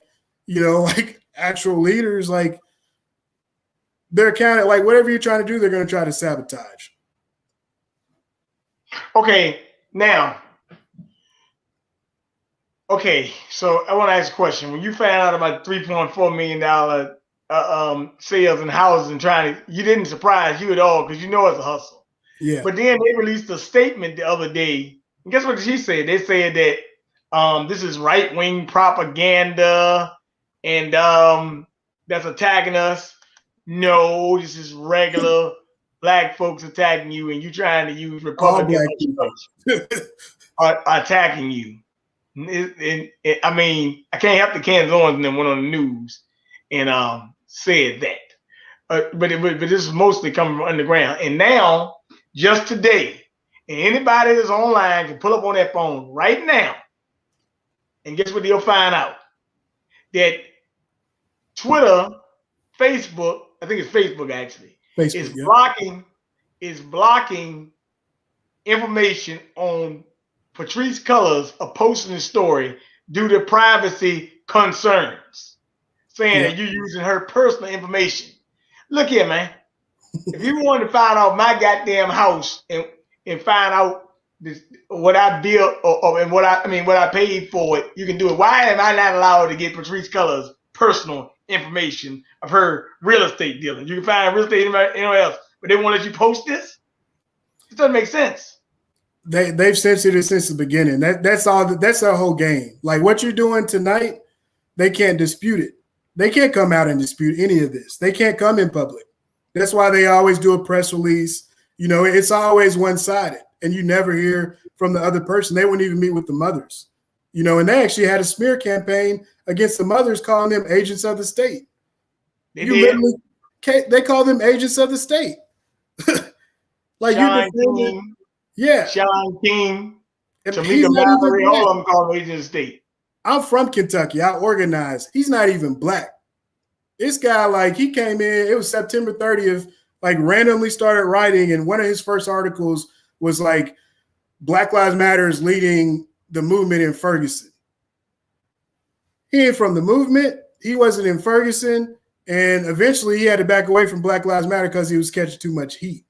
actual leaders. Like, they're counted, like whatever you're trying to do, they're going to try to sabotage. Okay, now, so I want to ask a question. When you found out about $3.4 million sales and houses and you didn't surprise you at all because it's a hustle. Yeah. But then they released a statement the other day. And guess what she said? They said that this is right-wing propaganda and that's attacking us. No, this is regular Black folks attacking you, and you trying to use Republican attacking you. I mean, I can't help the Kansas Owens and them went on the news and said that. But this is mostly coming from underground. And now, just today, and anybody that's online can pull up on their phone right now, and guess what you'll find out? That Twitter, Facebook, I think it's Facebook actually, is blocking information on Patrisse Cullors of posting the story due to privacy concerns, saying that you're using her personal information. Look here, man. If you want to find out my goddamn house and find out what I built and what I paid for it, you can do it. Why am I not allowed to get Patrisse Cullors' personal information of her real estate dealing? You can find real estate anywhere else, but they won't let you post this? It doesn't make sense. They've censored it since the beginning. That's all. That's their whole game. Like, what you're doing tonight, they can't dispute it. They can't come out and dispute any of this. They can't come in public. That's why they always do a press release. It's always one-sided, and you never hear from the other person. They wouldn't even meet with the mothers. And they actually had a smear campaign against the mothers, calling them agents of the state. They call them agents of the state. Like, Sean King, Sean King, Tamika Mallory, all of them call them agents of the state. I'm from Kentucky. I organized. He's not even Black. This guy, like, he came in, it was September 30th, like, randomly started writing, and one of his first articles was like, Black Lives Matter is leading the movement in Ferguson. He ain't from the movement. He wasn't in Ferguson. And eventually he had to back away from Black Lives Matter because he was catching too much heat.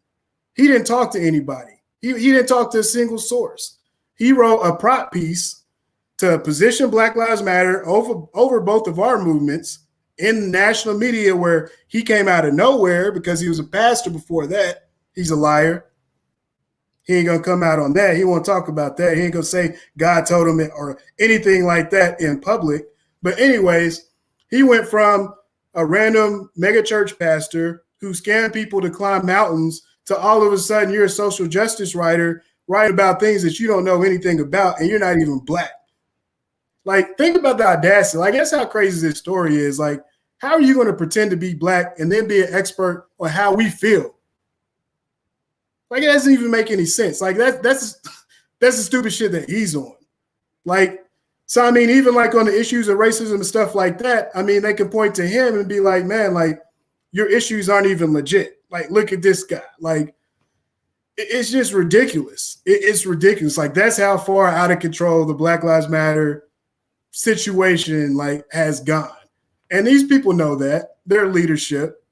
He didn't talk to anybody. He didn't talk to a single source. He wrote a prop piece to position Black Lives Matter over both of our movements in national media, where he came out of nowhere because he was a pastor before that. He's a liar. He ain't gonna come out on that. He won't talk about that. He ain't gonna say God told him it or anything like that in public. But anyways, he went from a random mega church pastor who scammed people to climb mountains to all of a sudden you're a social justice writer, write about things that you don't know anything about, and you're not even black. Like, think about the audacity. Like, that's how crazy this story is. Like, how are you going to pretend to be black and then be an expert on how we feel? Like, it doesn't even make any sense. Like, that's the stupid shit that he's on. Like, so I mean, even like on the issues of racism and stuff like that, I mean, they can point to him and be like, man, like, your issues aren't even legit. Like, look at this guy. Like, it's just ridiculous. It's ridiculous. Like, that's how far out of control the Black Lives Matter situation like has gone. And these people know that. Their leadership.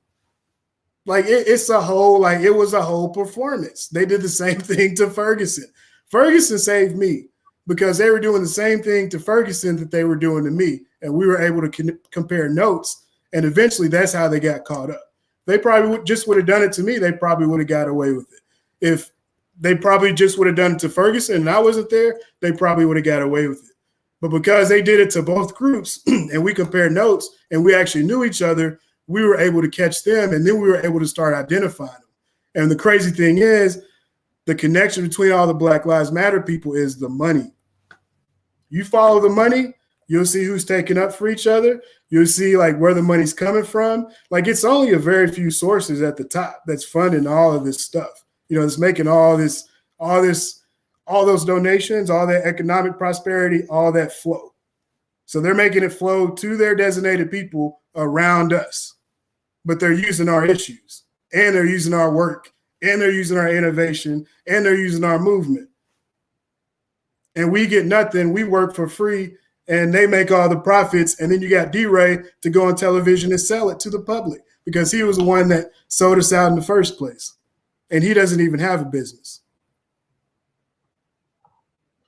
Like, it's a whole, like, it was a whole performance. They did the same thing to Ferguson. Ferguson saved me because they were doing the same thing to Ferguson that they were doing to me. And we were able to compare notes. And eventually that's how they got caught up. They probably just would have done it to me. They probably would have got away with it. If they probably just would have done it to Ferguson and I wasn't there, they probably would have got away with it. But because they did it to both groups and we compared notes and we actually knew each other, we were able to catch them and then we were able to start identifying them. And the crazy thing is the connection between all the Black Lives Matter people is the money. You follow the money, you'll see who's taking up for each other. You'll see like where the money's coming from. Like, it's only a very few sources at the top that's funding all of this stuff. You know, it's making all those donations, all that economic prosperity, all that flow. So they're making it flow to their designated people around us. But they're using our issues and they're using our work and they're using our innovation and they're using our movement. And we get nothing. We work for free and they make all the profits. And then you got D-Ray to go on television and sell it to the public because he was the one that sold us out in the first place. And he doesn't even have a business.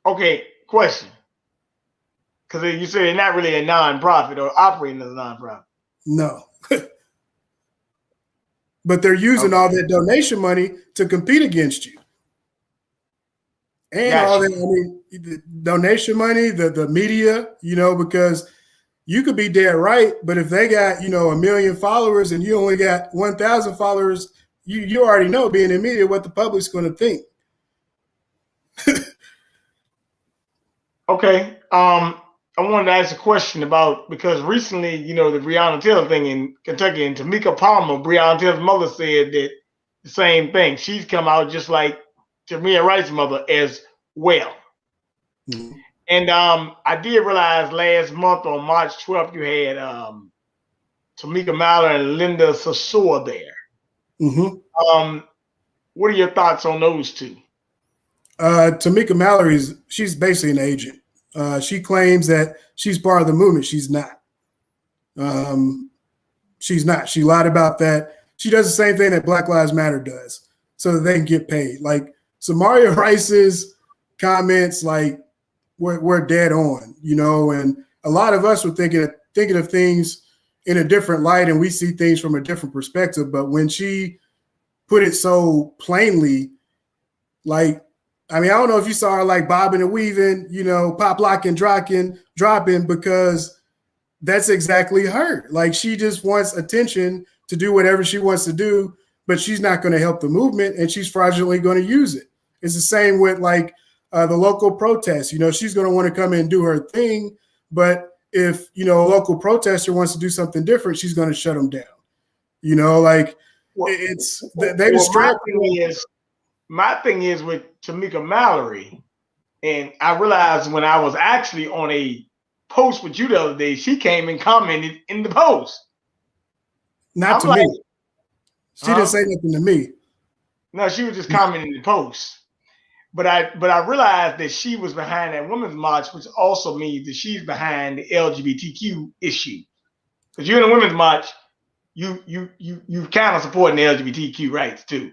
Okay, question. Because you say they're not really a nonprofit or operating as a nonprofit. No. But they're using all that donation money to compete against you. And all that, I mean, the donation money, the media, you know, because you could be dead right, but if they got, you know, 1 million followers and you only got 1,000 followers, you already know, being in media, what the public's going to think. Okay. I wanted to ask a question about, because recently, you know, the Breonna Taylor thing in Kentucky, and Tamika Palmer, Breonna Taylor's mother, said that the same thing. She's come out just like Tamir Wright's mother as well. Mm-hmm. And I did realize last month on March 12th, you had Tamika Mallory and Linda Sassour there. Mm-hmm. What are your thoughts on those two? Tamika Mallory, she's basically an agent. She claims that she's part of the movement. She's not. She's not. She lied about that. She does the same thing that Black Lives Matter does so that they can get paid. Like, Samaria Rice's comments, like, we're dead on, you know, and a lot of us were thinking of things in a different light and we see things from a different perspective. But when she put it so plainly, like, I mean, I don't know if you saw her like bobbing and weaving, you know, pop locking, dropping, because that's exactly her. Like, she just wants attention to do whatever she wants to do, but she's not going to help the movement and she's fraudulently going to use it. It's the same with like the local protests. You know, she's going to want to come in and do her thing, but if, you know, a local protester wants to do something different, she's going to shut them down. You know, like, they distract. My thing is with Tamika Mallory, and I realized when I was actually on a post with you the other day, she came and commented in the post. Not to me. She didn't say nothing to me. No, she was just commenting in the post. But I realized that she was behind that women's march, which also means that she's behind the LGBTQ issue. Because you're in a women's march, you kind of supporting the LGBTQ rights too.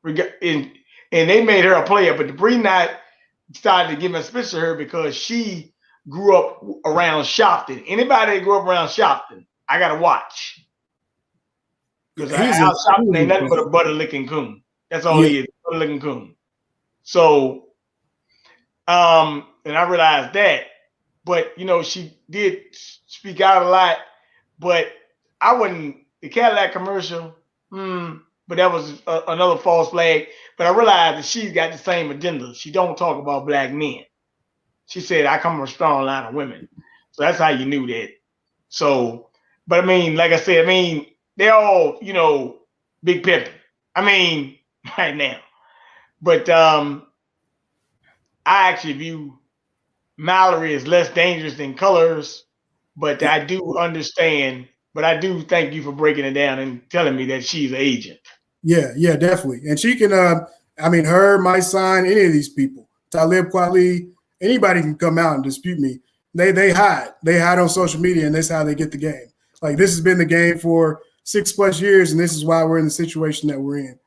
And they made her a player, but the Bree Knight started to give a speech to her because she grew up around Shopton. Anybody that grew up around Shopton, I gotta watch. Because Shopton ain't nothing but a butter licking coon. That's all he is, butter licking coon. So, and I realized that, but she did speak out a lot, but I wouldn't, the Cadillac commercial, but that was another false flag. But I realized that she's got the same agenda. She don't talk about black men. She said, I come from a strong line of women. So that's how you knew that. So, but I mean, like I said, I mean, they're all, big pimping. I mean, right now. But I actually view Mallory as less dangerous than Colors, but I do understand, but I do thank you for breaking it down and telling me that she's an agent. Yeah, definitely. And she can, I mean, her, my sign, any of these people, Talib Kweli, anybody can come out and dispute me. They hide. They hide on social media, and that's how they get the game. Like, this has been the game for 6+ years, and this is why we're in the situation that we're in.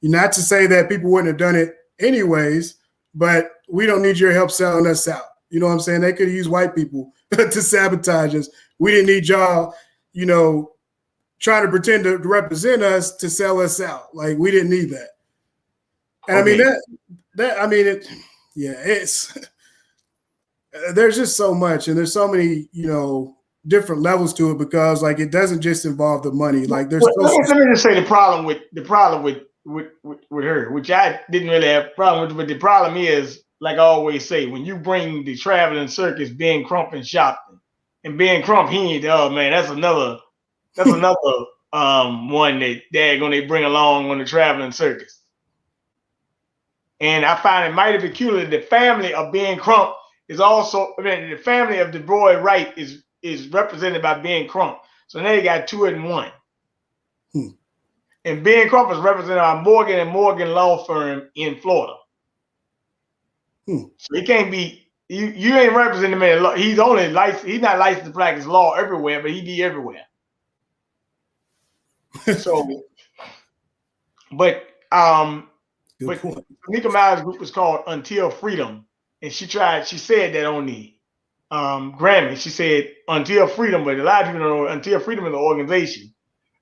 Not to say that people wouldn't have done it anyways, but we don't need your help selling us out. You know what I'm saying? They could have used white people to sabotage us. We didn't need y'all, trying to pretend to represent us to sell us out. Like, we didn't need that. And okay. I mean, it's there's just so much, and there's so many, different levels to it, because like, it doesn't just involve the money. Like, there's let me just say the problem with her, which I didn't really have a problem with, but the problem is, like I always say, when you bring the traveling circus, Ben Crump and Shopton, and Ben Crump, he ain't, oh man, that's another one that they bring along on the traveling circus. And I find it mighty peculiar. The family of Ben Crump is also, the family of DeBroy Wright is represented by Ben Crump. So now you got 2 in 1. And Ben Crump is represented by Morgan and Morgan Law Firm in Florida. So he can't be, you ain't representing him in law. He's only licensed, he's not licensed to practice law everywhere, but he be everywhere. So, but Nika Miles' group is called Until Freedom, and she said that on the Grammy. She said Until Freedom, but a lot of people don't know Until Freedom is an organization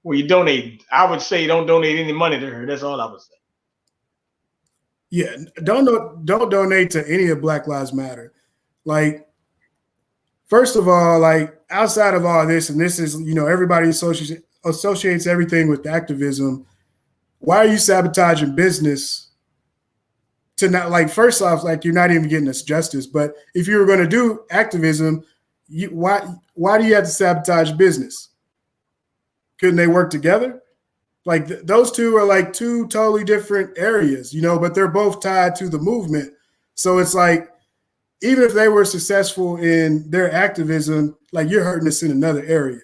where you donate. I would say don't donate any money to her. That's all I would say. Yeah, don't donate to any of Black Lives Matter. Like, first of all, like, outside of all this, and this is, everybody associates everything with activism. Why are you sabotaging business to not, like, first off, like, you're not even getting us justice. But if you were going to do activism, why do you have to sabotage business? Couldn't they work together? Like, those two are like two totally different areas, but they're both tied to the movement. So it's like, even if they were successful in their activism, like, you're hurting us in another area.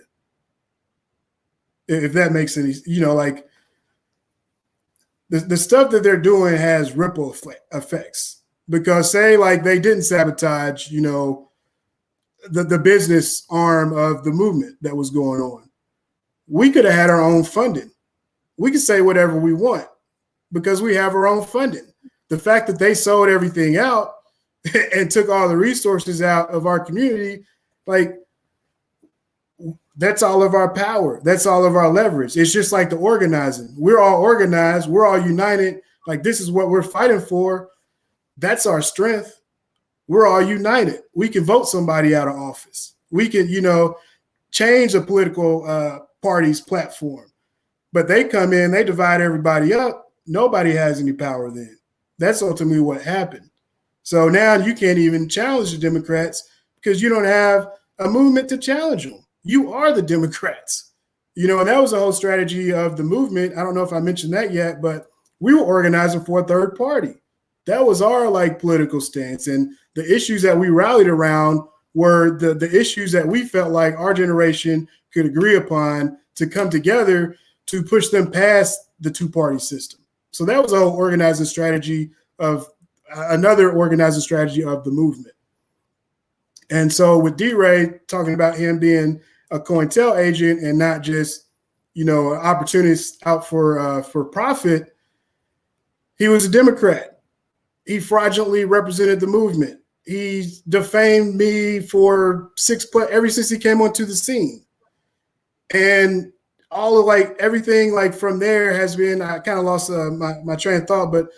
If that makes any, like, the stuff that they're doing has ripple effects, because say, like, they didn't sabotage, the business arm of the movement that was going on. We could have had our own funding. We could say whatever we want because we have our own funding. The fact that they sold everything out and took all the resources out of our community, like, that's all of our power. That's all of our leverage. It's just like the organizing. We're all organized. We're all united. Like, this is what we're fighting for. That's our strength. We're all united. We can vote somebody out of office. We can, change a political party's platform. But they come in, they divide everybody up. Nobody has any power then. That's ultimately what happened. So now you can't even challenge the Democrats because you don't have a movement to challenge them. You are the Democrats. And that was the whole strategy of the movement. I don't know if I mentioned that yet, but we were organizing for a third party. That was our, like, political stance. And the issues that we rallied around were the issues that we felt like our generation could agree upon to come together to push them past the two-party system. So that was a whole organizing strategy of another organizing strategy of the movement. And so with D-Ray talking about him being a COINTEL agent and not just, an opportunist out for profit, he was a Democrat. He fraudulently represented the movement. He defamed me for ever since he came onto the scene. And all of, like, everything, like, from there has been, I kind of lost my train of thought, but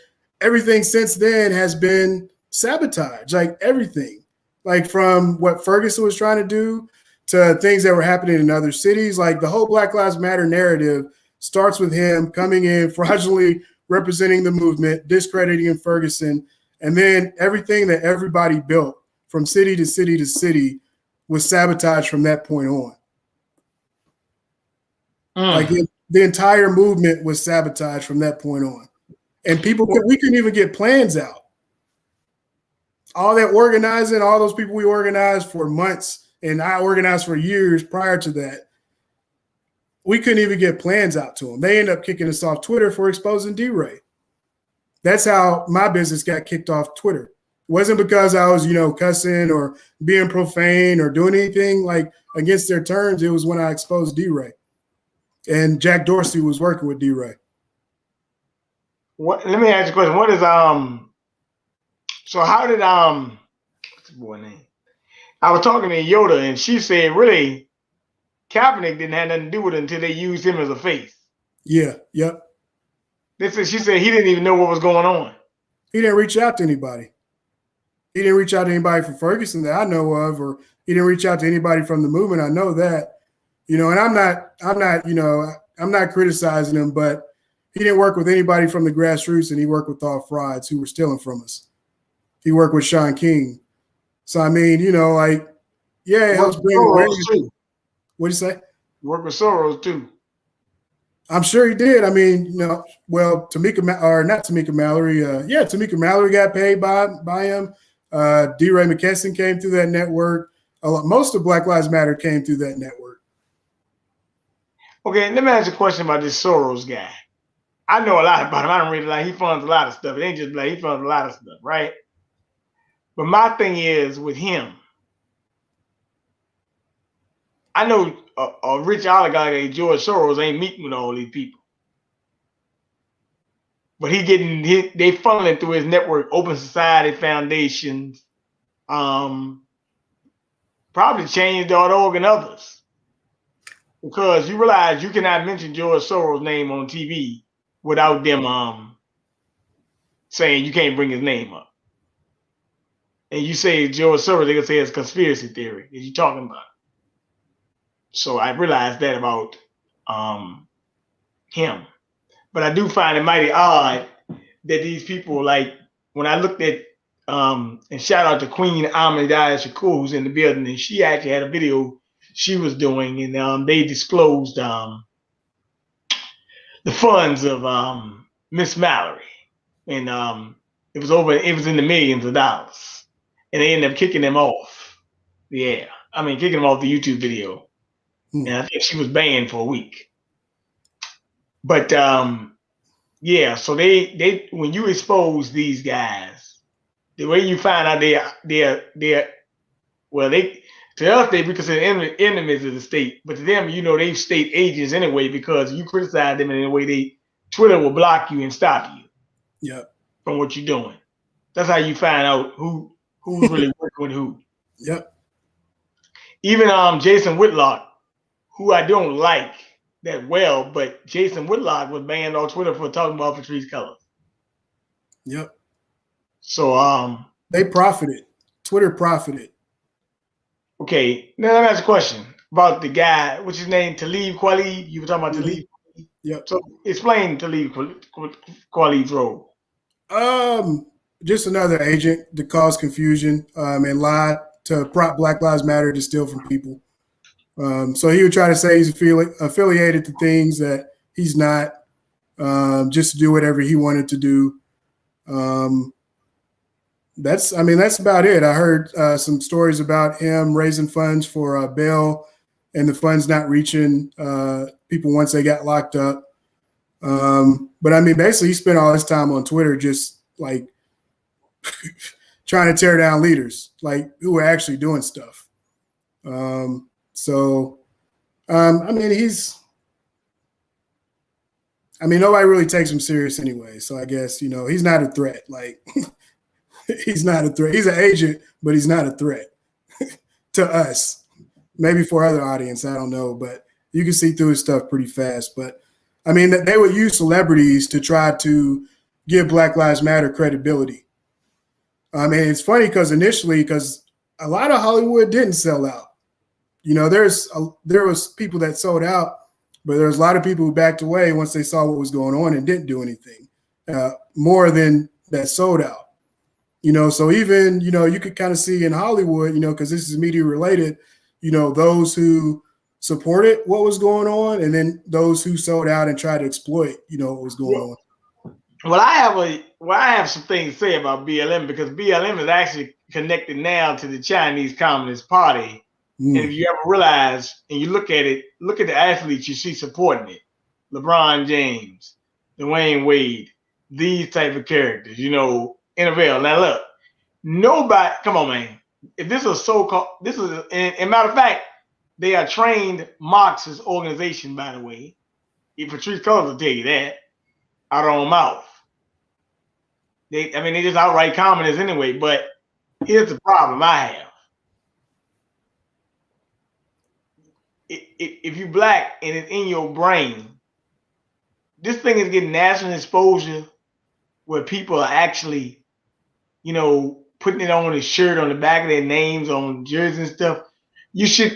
everything since then has been sabotage, like everything, like from what Ferguson was trying to do to things that were happening in other cities. Like the whole Black Lives Matter narrative starts with him coming in, fraudulently representing the movement, discrediting Ferguson, and then everything that everybody built from city to city to city was sabotaged from that point on. Like the entire movement was sabotaged from that point on. And we couldn't even get plans out. All that organizing, all those people we organized for months, and I organized for years prior to that, we couldn't even get plans out to them. They ended up kicking us off Twitter for exposing D-Ray. That's how my business got kicked off Twitter. It wasn't because I was, cussing or being profane or doing anything like against their terms. It was when I exposed D-Ray. And Jack Dorsey was working with D-Ray. Let me ask you a question. What is so how did what's the boy name? I was talking to Yoda and she said really Kaepernick didn't have nothing to do with it until they used him as a face. Yeah, yep. She said he didn't even know what was going on. He didn't reach out to anybody. He didn't reach out to anybody from Ferguson that I know of, or he didn't reach out to anybody from the movement. I know that. And I'm not criticizing him, but he didn't work with anybody from the grassroots, and he worked with all frauds who were stealing from us. He worked with Sean King. So, I mean, it helps bring awareness. What'd you say? Work with Soros, too. I'm sure he did. I mean, Tamika Mallory. Tamika Mallory got paid by him. D-Ray McKesson came through that network. Most of Black Lives Matter came through that network. Okay, let me ask you a question about this Soros guy. I know a lot about him. I don't really he funds a lot of stuff. It ain't just he funds a lot of stuff, right? But my thing is with him, I know a rich oligarch like George Soros ain't meeting with all these people. But they funneling through his network, Open Society Foundations, probably Change.org and others. Because you realize you cannot mention George Soros' name on TV without them saying you can't bring his name up. And you say George Soros, they're going to say it's conspiracy theory that you're talking about. So I realized that about him. But I do find it mighty odd that these people, like when I looked at, and shout out to Queen Ahmadiyya Shakur, who's in the building, and she actually had a video she was doing, and they disclosed the funds of Miss Mallory, and it was in the millions of dollars, and they ended up kicking them off. Yeah, kicking them off the YouTube video. And I think she was banned for a week. But so they when you expose these guys, the way you find out they to us they be considered enemies of the state, but to them, they state agents anyway, because you criticize them in a way Twitter will block you and stop you from what you're doing. That's how you find out who's really working with who. Yep. Even Jason Whitlock, who I don't like that well, but Jason Whitlock was banned on Twitter for talking about Patrisse Cullors. Yep. So they profited. Twitter profited. Okay, now let me ask a question about the guy. What's his name? Talib Kweli. You were talking about Talib. Yep. So explain Talib Kweli's role. Just another agent to cause confusion and lie to prop Black Lives Matter to steal from people. So he would try to say he's affiliated to things that he's not, just to do whatever he wanted to do. That's about it. I heard some stories about him raising funds for bail and the funds not reaching people once they got locked up. But basically he spent all his time on Twitter just like trying to tear down leaders, like who are actually doing stuff. Nobody really takes him serious anyway. So I guess, he's not a threat. Like he's not a threat. He's an agent, but he's not a threat to us. Maybe for other audience, I don't know, but you can see through his stuff pretty fast. But they would use celebrities to try to give Black Lives Matter credibility. I mean, it's funny because a lot of Hollywood didn't sell out. You know, there was people that sold out, but there was a lot of people who backed away once they saw what was going on and didn't do anything, more than that sold out. You know, so even, you know, you could kind of see in Hollywood, you know, because this is media related, you know, those who supported what was going on and then those who sold out and tried to exploit, you know, what was going on. Well, I have some things to say about BLM because BLM is actually connected now to the Chinese Communist Party. And if you ever realize and you look at it, look at the athletes you see supporting it. LeBron James, Dwayne Wade, these type of characters, you know, NFL. Now look, nobody, come on, man. If this is so-called, and matter of fact, they are trained Marxist organization, by the way. If Patrice Cullors will tell you that out of their mouth. They just outright communists anyway. But here's the problem I have. If you're black and it's in your brain, this thing is getting national exposure where people are actually, you know, putting it on a shirt on the back of their names on jerseys and stuff.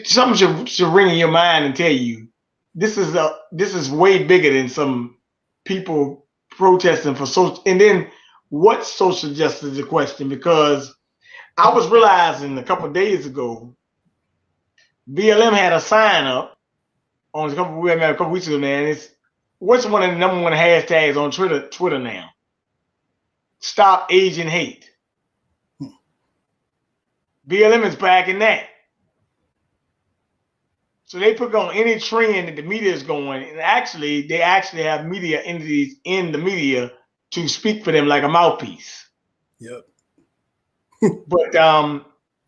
Something should ring in your mind and tell you this is way bigger than some people protesting for social. And then what social justice is a question, because I was realizing a couple of days ago, BLM had a sign up on a couple of weeks ago, man. What's one of the number one hashtags on Twitter now? Stop Asian hate. BLM is backing that. So they put on any trend that the media is going, and they actually have media entities in the media to speak for them like a mouthpiece. Yep. But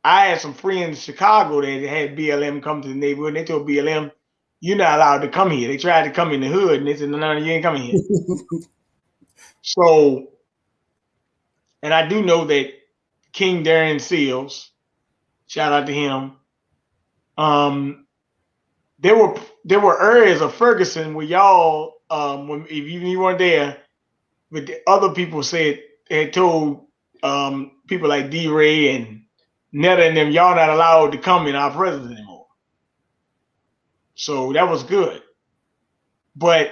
I had some friends in Chicago that had BLM come to the neighborhood, and they told BLM, "You're not allowed to come here." They tried to come in the hood, and they said, "No, you ain't coming here." So, and I do know that King Darren Seals, shout out to him. There were areas of Ferguson where y'all, if you weren't there, but the other people had told people like D. Ray and Netta and them, y'all not allowed to come in our presence anymore. So that was good. But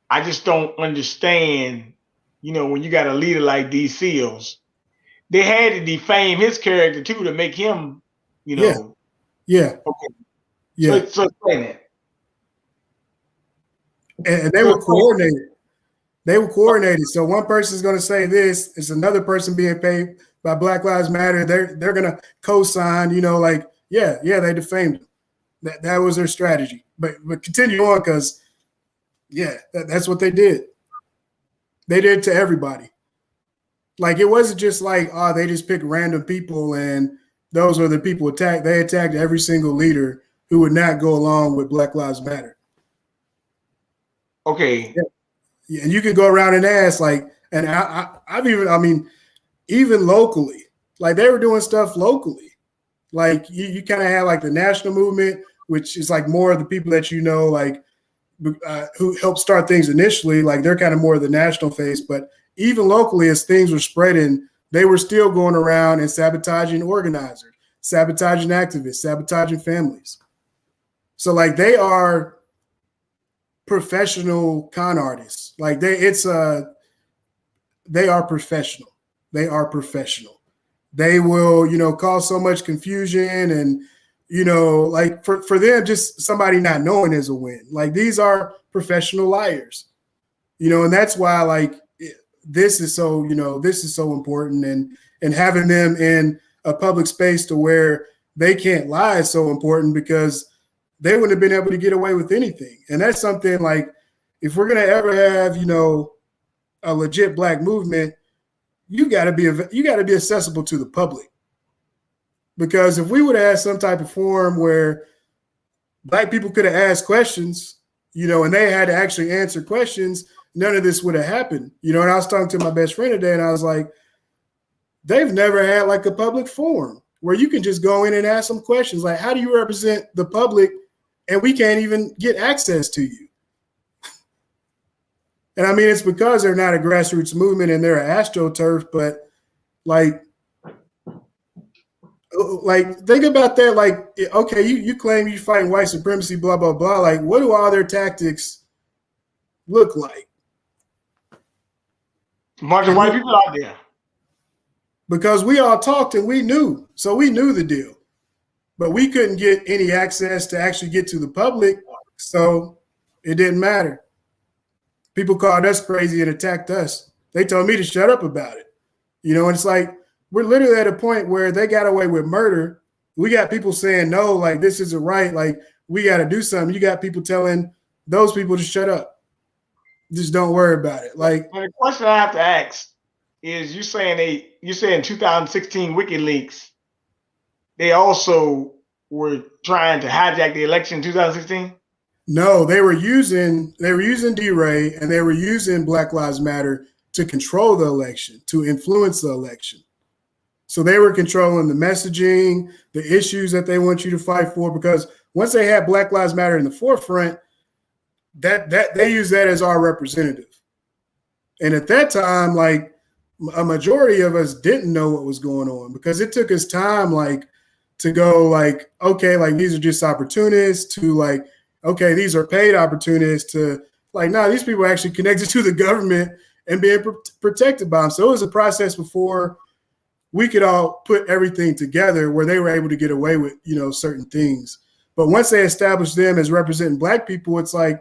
I just don't understand, you know, when you got a leader like D. Seals, they had to defame his character too to make him, you know. Yeah. Okay. Yeah. So explain that. And they were coordinated. They were coordinated. So one person is going to say this, it's another person being paid by Black Lives Matter. They're going to co-sign, you know, like, yeah, they defamed him. That was their strategy. But continue on, because, yeah, that's what they did. They did it to everybody. Like, it wasn't just like, oh, they just picked random people and those were the people attacked. They attacked every single leader who would not go along with Black Lives Matter. Okay. Yeah, and you can go around and ask, like, and even locally, like they were doing stuff locally. Like you kind of had like the national movement, which is like more of the people that, you know, like who helped start things initially. Like they're kind of more of the national face, but even locally, as things were spreading, they were still going around and sabotaging organizers, sabotaging activists, sabotaging families. So like they are professional con artists. Like they are professional. They are professional. They will, you know, cause so much confusion and, you know, like for them, just somebody not knowing is a win. Like these are professional liars, you know, and that's why like this is so important, and having them in a public space to where they can't lie is so important, because they wouldn't have been able to get away with anything. And that's something like, if we're going to ever have, you know, a legit Black movement, you got to be accessible to the public. Because if we would have had some type of forum where Black people could have asked questions, you know, and they had to actually answer questions, none of this would have happened. You know, and I was talking to my best friend today, and I was like, they've never had like a public forum where you can just go in and ask some questions. Like, how do you represent the public and we can't even get access to you? And I mean, it's because they're not a grassroots movement and they're an astroturf, but like think about that. Like, okay, you claim you fighting white supremacy, blah, blah, blah. Like, what do all their tactics look like? A bunch of white people out there. Because we all talked and we knew. So we knew the deal. But we couldn't get any access to actually get to the public. So it didn't matter. People called us crazy and attacked us. They told me to shut up about it. You know, and it's like, we're literally at a point where they got away with murder. We got people saying, no, like, this isn't right. Like, we got to do something. You got people telling those people to shut up. Just don't worry about it. Like, and the question I have to ask is, you saying 2016 WikiLeaks, they also were trying to hijack the election in 2016? No, they were using D-Ray and they were using Black Lives Matter to control the election, to influence the election. So they were controlling the messaging, the issues that they want you to fight for, because once they had Black Lives Matter in the forefront, that they use that as our representative. And at that time, like, a majority of us didn't know what was going on, because it took us time, like, to go like, okay, like, these are just opportunists, to like, okay, these are paid opportunists, to like, no, these people are actually connected to the government and being protected by them. So it was a process before we could all put everything together where they were able to get away with, you know, certain things. But once they established them as representing Black people, it's like,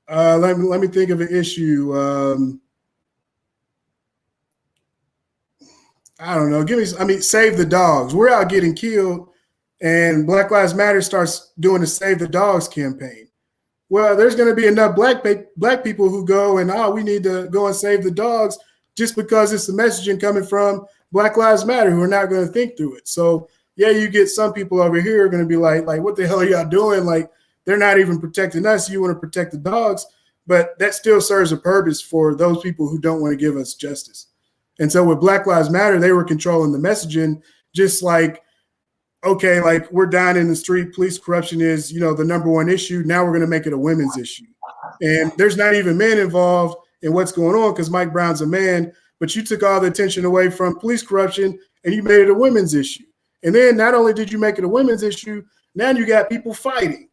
let me think of an issue. I don't know. Save the dogs. We're out getting killed, and Black Lives Matter starts doing the Save the Dogs campaign. Well, there's going to be enough black people who go and, we need to go and save the dogs, just because it's the messaging coming from Black Lives Matter, who are not going to think through it. So yeah, you get some people over here are going to be like, what the hell are y'all doing? Like, they're not even protecting us. You want to protect the dogs, but that still serves a purpose for those people who don't want to give us justice. And so with Black Lives Matter, they were controlling the messaging, just like, okay, like, we're down in the street. Police corruption is, you know, the number one issue. Now we're going to make it a women's issue. And there's not even men involved in what's going on, because Mike Brown's a man, but you took all the attention away from police corruption and you made it a women's issue. And then not only did you make it a women's issue, now you got people fighting.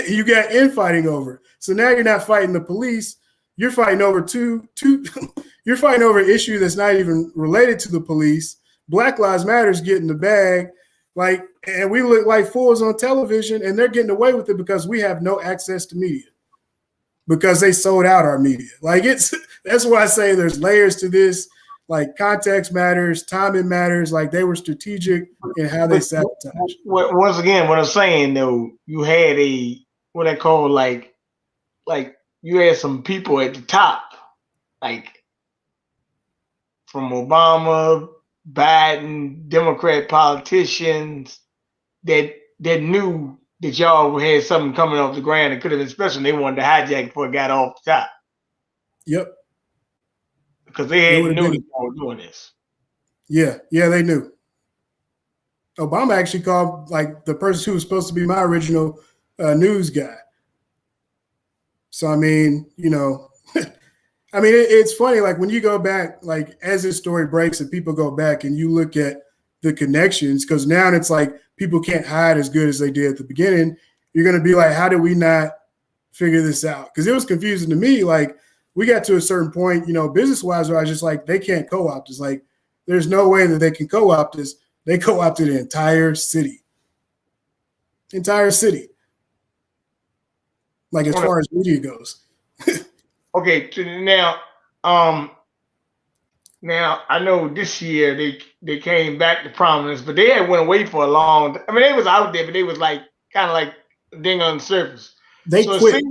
You got infighting over it. So now you're not fighting the police. You're fighting over you're fighting over an issue that's not even related to the police. Black Lives Matter is getting the bag. Like, and we look like fools on television, and they're getting away with it because we have no access to media, because they sold out our media. Like, that's why I say there's layers to this. Like, context matters, timing matters. Like, they were strategic in how they sabotage. Once again, what I'm saying though, you had what I call like you had some people at the top, like from Obama, Biden, Democrat politicians that knew that y'all had something coming off the ground that could have been special. They wanted to hijack before it got off the top. Yep. Because they knew that y'all were doing this. Yeah, they knew. Obama actually called, like, the person who was supposed to be my original news guy. So, I mean, you know, I mean, it's funny, like, when you go back, like, as this story breaks and people go back and you look at the connections, because now it's like people can't hide as good as they did at the beginning. You're going to be like, how did we not figure this out? Because it was confusing to me. Like, we got to a certain point, you know, business-wise, where I was just like, they can't co-opt us. Like, there's no way that they can co-opt us. They co-opted the entire city. Like, as far as media goes. Okay, now I know this year they came back to prominence, but they had went away for a long time. I mean, they was out there, but they was like kind of like ding on the surface. They quit.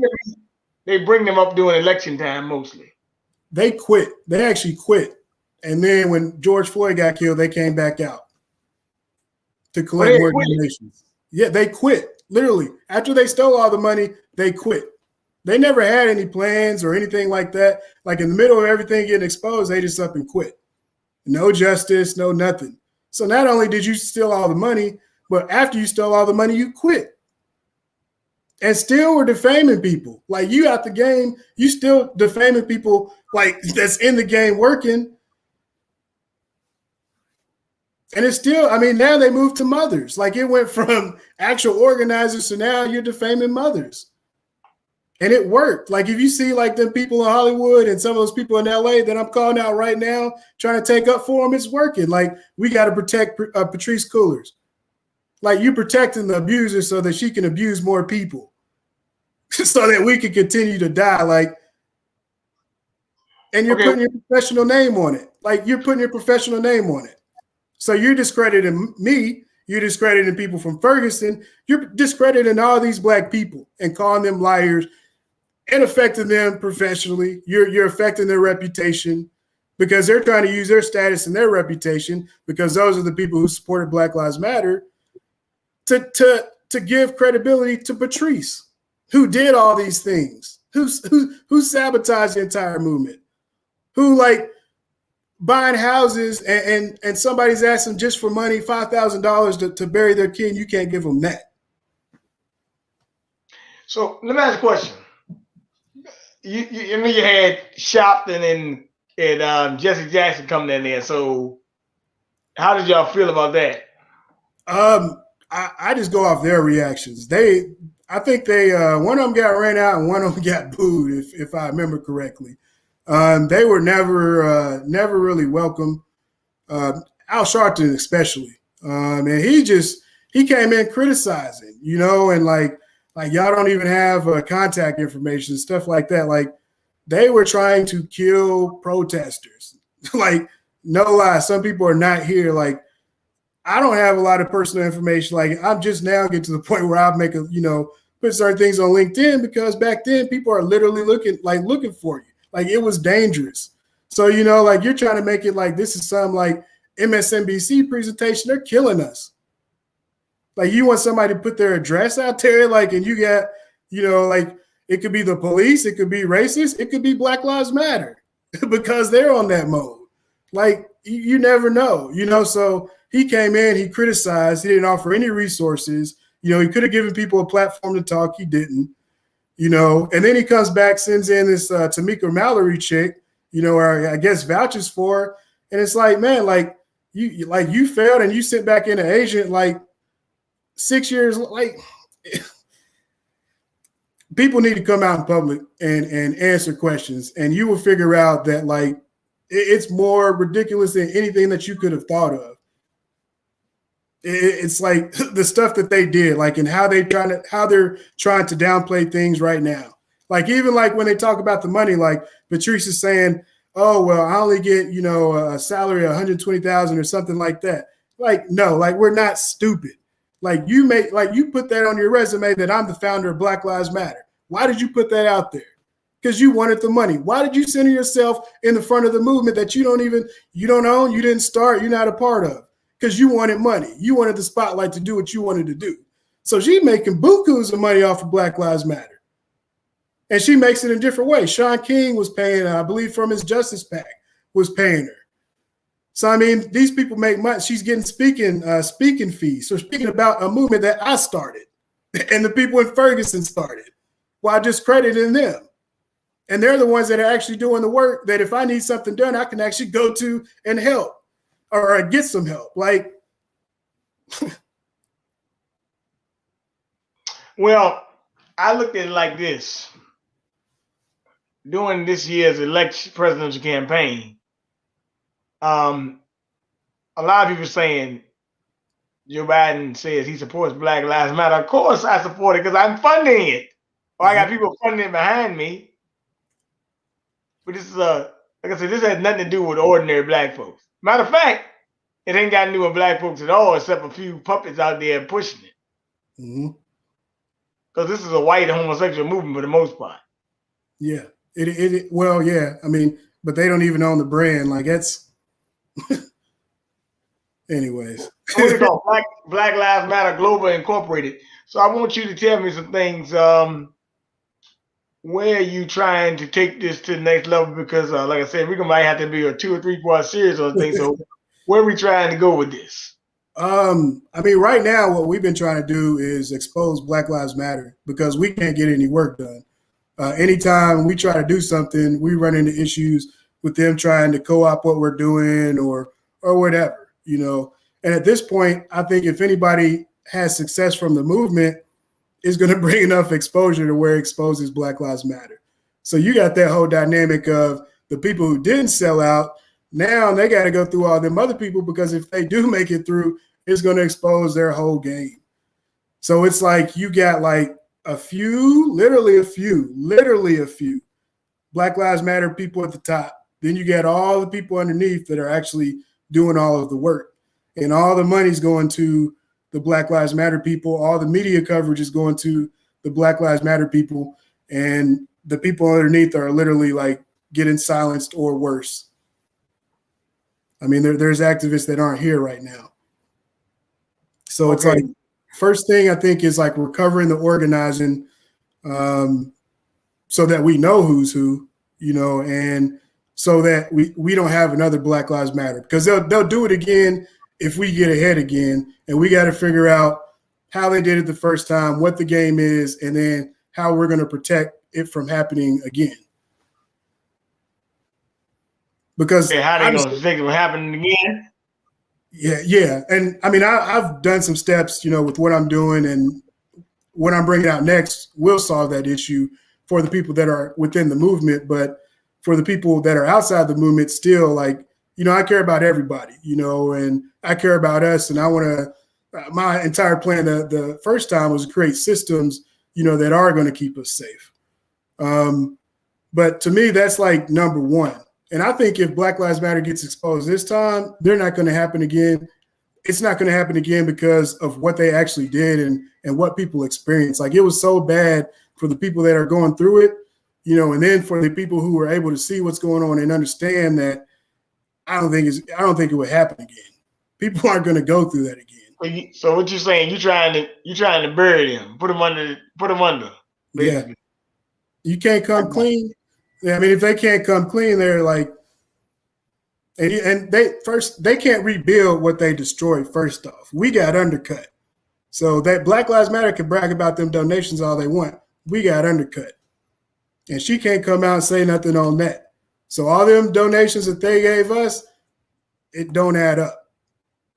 They bring them up during election time mostly. They quit. They actually quit. And then when George Floyd got killed, they came back out to collect more donations. Yeah, they quit. Literally. After they stole all the money, they quit. They never had any plans or anything like that. Like, in the middle of everything getting exposed, they just up and quit. No justice, no nothing. So not only did you steal all the money, but after you stole all the money, you quit. and still were defaming people. Like, you out the game, you still defaming people like that's in the game working. And it's still, I mean, now they moved to mothers. Like, it went from actual organizers to now you're defaming mothers. And it worked. Like, if you see like them people in Hollywood and some of those people in LA that I'm calling out right now, trying to take up for them, it's working. Like, we got to protect Patrice Cullors. Like, you protecting the abuser so that she can abuse more people so that we can continue to die. Like, and you're putting your professional name on it. Like, you're putting your professional name on it. So you're discrediting me. You're discrediting people from Ferguson. You're discrediting all these black people and calling them liars and affecting them professionally. You're affecting their reputation because they're trying to use their status and their reputation, because those are the people who supported Black Lives Matter, to give credibility to Patrice, who did all these things, who sabotaged the entire movement, who like buying houses and somebody's asking just for money, $5,000 to bury their kid. You can't give them that. So let me ask a question. You had Shopton and Jesse Jackson coming in there. So how did y'all feel about that? I just go off their reactions. I think one of them got ran out and one of them got booed, if I remember correctly. They were never really welcome. Al Sharpton especially. And he came in criticizing, and like y'all don't even have contact information, stuff like that. Like, they were trying to kill protesters. Like, no lie, some people are not here. Like, I don't have a lot of personal information. Like, I'm just now getting to the point where I'll put certain things on LinkedIn, because back then people are literally looking for you. Like, it was dangerous. So, like, you're trying to make it like this is some like MSNBC presentation. They're killing us. Like, you want somebody to put their address out there, like, and you got, like, it could be the police, it could be racist, it could be Black Lives Matter because they're on that mode. Like, you never know, So he came in, he criticized, he didn't offer any resources. He could have given people a platform to talk. He didn't, and then he comes back, sends in this Tamika Mallory chick, or I guess vouches for her. And it's like, man, like you failed and you sent back in an agent like 6 years. Like, people need to come out in public and answer questions, and you will figure out that like it's more ridiculous than anything that you could have thought of. It's like the stuff that they did, like, and how they're trying to downplay things right now. Like, even like when they talk about the money, like Patrice is saying, oh, well, I only get, a salary of $120,000 or something like that. Like, no, like, we're not stupid. Like, you put that on your resume that I'm the founder of Black Lives Matter. Why did you put that out there? Because you wanted the money. Why did you center yourself in the front of the movement that you don't own, you didn't start, you're not a part of? Because you wanted money. You wanted the spotlight to do what you wanted to do. So she's making bukus of money off of Black Lives Matter. And she makes it in a different way. Sean King was paying her, I believe, from his Justice PAC, was paying her. So, I mean, these people make money. She's getting speaking fees. So, speaking about a movement that I started and the people in Ferguson started, while discrediting them. And they're the ones that are actually doing the work that if I need something done, I can actually go to and help or get some help. Like, well, I looked at it like this. During this year's presidential campaign, a lot of people saying Joe Biden says he supports Black Lives Matter. Of course I support it because I'm funding it. Or I got people funding it behind me. But this is like I said, this has nothing to do with ordinary black folks. Matter of fact, it ain't got to do with black folks at all, except a few puppets out there pushing it. Because this is a white homosexual movement for the most part. Yeah. Well, yeah. I mean, but they don't even own the brand. Like, that's anyways. What is it called? Black Lives Matter Global Incorporated. So I want you to tell me some things. Where are you trying to take this to the next level? Because like I said, we might have to be a 2 or 3 part series on things. So where are we trying to go with this? I mean, right now, what we've been trying to do is expose Black Lives Matter because we can't get any work done. Anytime we try to do something, we run into issues with them trying to co-opt what we're doing or whatever, you know. And at this point, I think if anybody has success from the movement, it's going to bring enough exposure to where it exposes Black Lives Matter. So you got that whole dynamic of the people who didn't sell out. Now they got to go through all them other people because if they do make it through, it's going to expose their whole game. So it's like you got like a few, literally a few Black Lives Matter people at the top. Then you got all the people underneath that are actually doing all of the work. And all the money's going to the Black Lives Matter people. All the media coverage is going to the Black Lives Matter people. And the people underneath are literally like getting silenced or worse. I mean, there's activists that aren't here right now. So it's like, first thing I think is like recovering the organizing so that we know who's who, you know, and so that we don't have another Black Lives Matter because they'll do it again if we get ahead again. And we got to figure out how they did it the first time, what the game is, and then how we're going to protect it from happening again. Because how they going to protect it from happening again? Yeah. And I mean, I've done some steps, you know, with what I'm doing and what I'm bringing out next will solve that issue for the people that are within the movement. But for the people that are outside the movement, still like, you know, I care about everybody, you know, and I care about us. And I want to, my entire plan the first time was to create systems, you know, that are going to keep us safe. But to me, that's like number one. And I think if Black Lives Matter gets exposed this time, they're not going to happen again. It's not going to happen again because of what they actually did and what people experienced. Like it was so bad for the people that are going through it, you know, and then for the people who were able to see what's going on and understand that I don't think it would happen again. People aren't going to go through that again. So what you're saying, you're trying to bury them, put them under. Basically. Yeah. You can't come clean. Yeah, I mean, if they can't come clean, they're like, and they can't rebuild what they destroyed. First off, we got undercut. So that Black Lives Matter can brag about them donations all they want. We got undercut, and she can't come out and say nothing on that. So all them donations that they gave us, it don't add up.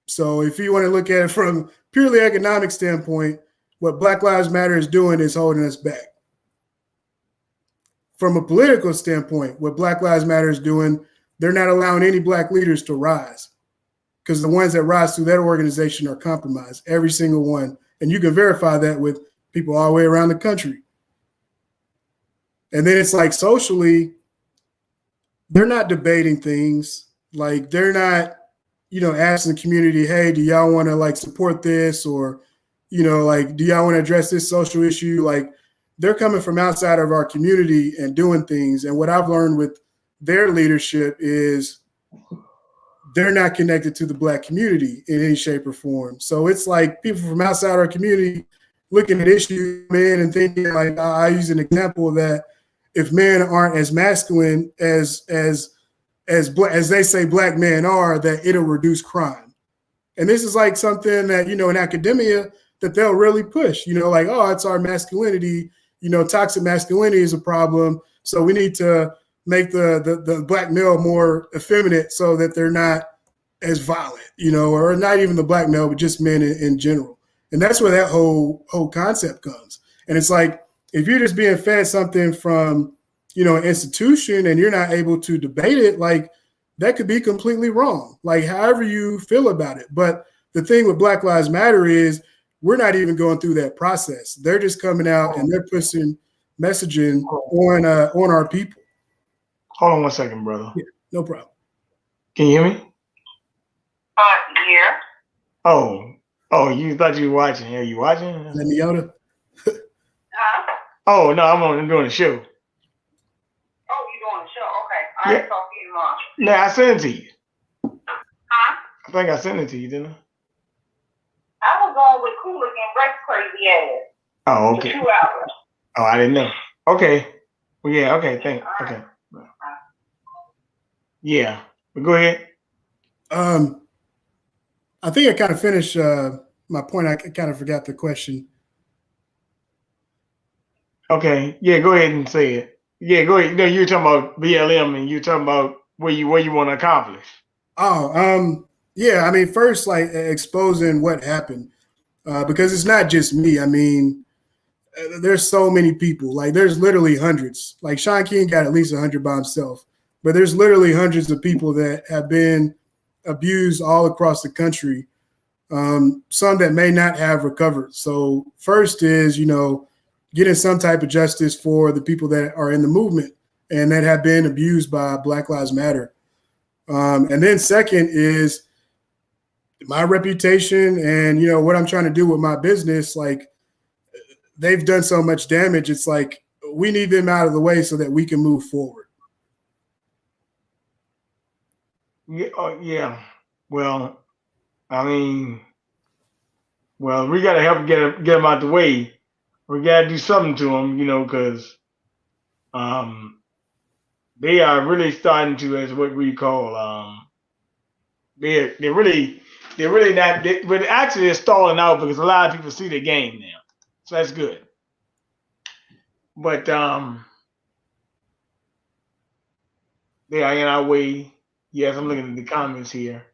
So if you want to look at it from purely economic standpoint, what Black Lives Matter is doing is holding us back. From a political standpoint, what Black Lives Matter is doing, they're not allowing any Black leaders to rise because the ones that rise through that organization are compromised, every single one. And you can verify that with people all the way around the country. And then it's like socially, they're not debating things. Like they're not, you know, asking the community, hey, do y'all want to like support this? Or, you know, like, do y'all want to address this social issue? Like, they're coming from outside of our community and doing things. And what I've learned with their leadership is they're not connected to the Black community in any shape or form. So it's like people from outside our community looking at issues, man, and thinking like, I use an example that if men aren't as masculine as they say Black men are, that it'll reduce crime. And this is like something that, you know, in academia that they'll really push, you know, like, oh, it's our masculinity. You know, toxic masculinity is a problem. So we need to make the Black male more effeminate so that they're not as violent, you know, or not even the Black male, but just men in general. And that's where that whole concept comes. And it's like, if you're just being fed something from, you know, an institution and you're not able to debate it, like that could be completely wrong, like however you feel about it. But the thing with Black Lives Matter is we're not even going through that process. They're just coming out and they're pushing messaging on our people. Hold on one second, brother. Yeah, no problem. Can you hear me? Yeah. Oh, you thought you were watching. Are you watching? Is that Yoda? Oh, no, I'm doing a show. Oh, you doing a show? Okay. I'll talk to you tomorrow. No, I sent it to you. Huh? I think I sent it to you, didn't I? I was on with Cooligan Rex crazy ass. Oh, okay. For 2 hours. Oh, I didn't know. Okay. Well, yeah, okay, thanks. Okay. Yeah. But go ahead. I think I kind of finished my point. I kind of forgot the question. Okay, yeah, go ahead and say it. Yeah, go ahead. No, you're talking about BLM, and you're talking about where you want to accomplish. Oh, yeah. I mean, first, like exposing what happened, because it's not just me. I mean, there's so many people. Like, there's literally hundreds. Like, Sean King got at least 100 by himself, but there's literally hundreds of people that have been abused all across the country. Some that may not have recovered. So, first is, getting some type of justice for the people that are in the movement and that have been abused by Black Lives Matter. And then second is my reputation and, what I'm trying to do with my business. Like, they've done so much damage. It's like we need them out of the way so that we can move forward. Yeah, yeah. Well, I mean, we got to help get them out the way. We got to do something to them, because they are really starting to, as what we call, they're really not. But actually, they're stalling out because a lot of people see the game now, so that's good. But they are in our way. Yes, I'm looking at the comments here.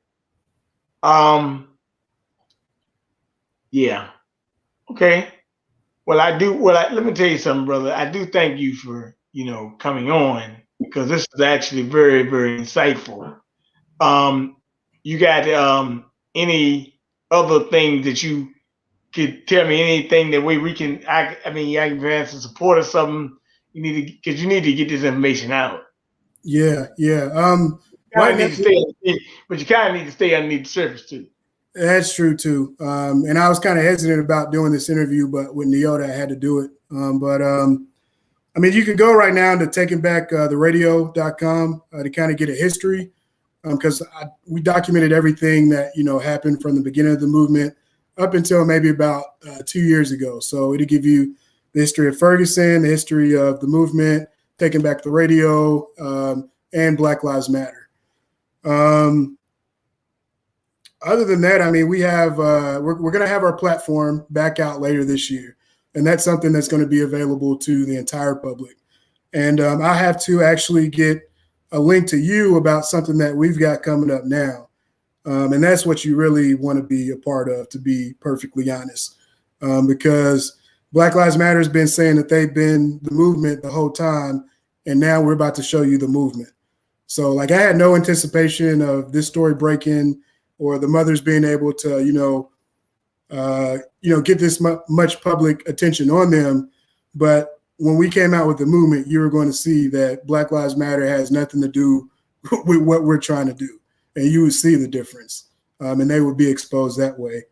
Yeah. Okay. Well, let me tell you something, brother. I do thank you for, coming on, because this is actually very, very insightful. You got any other things that you could tell me? Anything that we can? I can advance and support or something. You need to, because you need to get this information out. Yeah. Right now, but you kind of need to stay underneath the surface too. That's true too. And I was kind of hesitant about doing this interview, but with Neota, I had to do it. I mean, you can go right now to takingbacktheradio.com to kind of get a history, because we documented everything that, happened from the beginning of the movement up until maybe about 2 years ago. So it'll give you the history of Ferguson, the history of the movement, Taking Back the Radio, and Black Lives Matter. Other than that, I mean, we have we're going to have our platform back out later this year, and that's something that's going to be available to the entire public. And I have to actually get a link to you about something that we've got coming up now, and that's what you really want to be a part of, to be perfectly honest, because Black Lives Matter has been saying that they've been the movement the whole time, and now we're about to show you the movement. So, like, I had no anticipation of this story breaking, or the mothers being able to, get this much public attention on them. But when we came out with the movement, you were going to see that Black Lives Matter has nothing to do with what we're trying to do. And you would see the difference, and they would be exposed that way.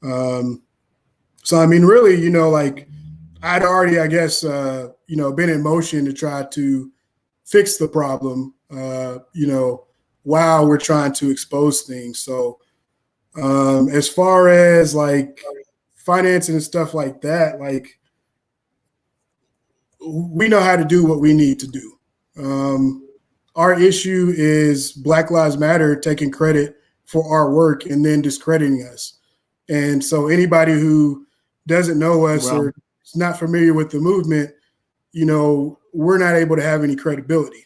So, I mean, really, like, I'd already, I guess, been in motion to try to fix the problem, while we're trying to expose things. So as far as like financing and stuff like that, like, we know how to do what we need to do. Our issue is Black Lives Matter taking credit for our work and then discrediting us. And so anybody who doesn't know us or is not familiar with the movement, we're not able to have any credibility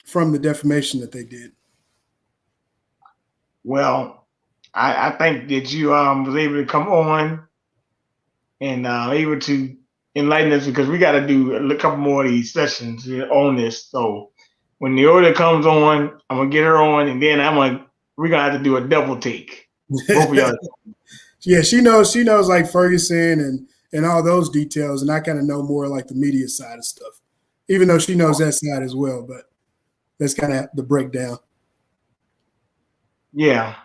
from the defamation that they did. Well, I think that you was able to come on and able to enlighten us, because we got to do a couple more of these sessions on this. So when the order comes on, I'm gonna get her on, and then we're gonna have to do a double take. Both of y'all. Yeah, she knows like Ferguson and all those details, and I kind of know more like the media side of stuff, even though she knows that side as well. But that's kind of the breakdown. Yeah.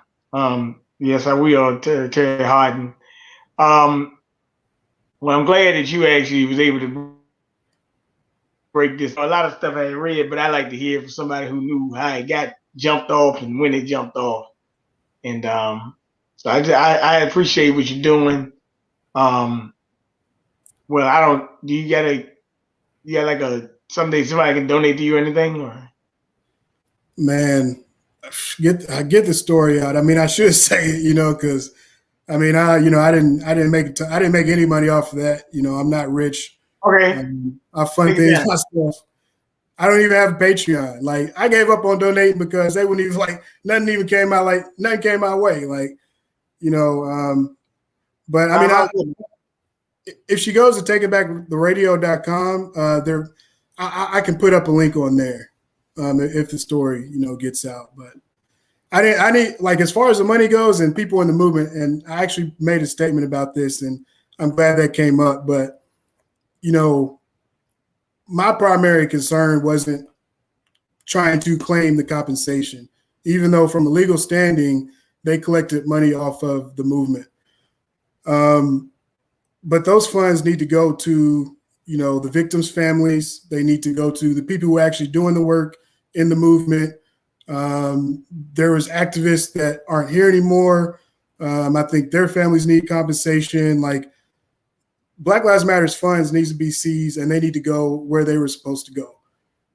Yes, I will, Terry Harden. Well, I'm glad that you actually was able to break this. A lot of stuff I read, but I like to hear from somebody who knew how it got jumped off and when it jumped off. And so I appreciate what you're doing. Well, I don't. Do you got like somebody can donate to you or anything? Or? Man, I get the story out. I mean, I should say it, because I mean, I didn't make any money off of that. I'm not rich. Okay. I fund things myself. I don't even have a Patreon. Like, I gave up on donating because they wouldn't even nothing came my way. But I mean, if she goes to takeitbacktheradio.com, I can put up a link on there if the story gets out. But I need as far as the money goes and people in the movement, and I actually made a statement about this, and I'm glad that came up. But my primary concern wasn't trying to claim the compensation, even though from a legal standing they collected money off of the movement. But those funds need to go to the victims' families. They need to go to the people who are actually doing the work in the movement. There was activists that aren't here anymore. I think their families need compensation. Black Lives Matter's funds needs to be seized, and they need to go where they were supposed to go.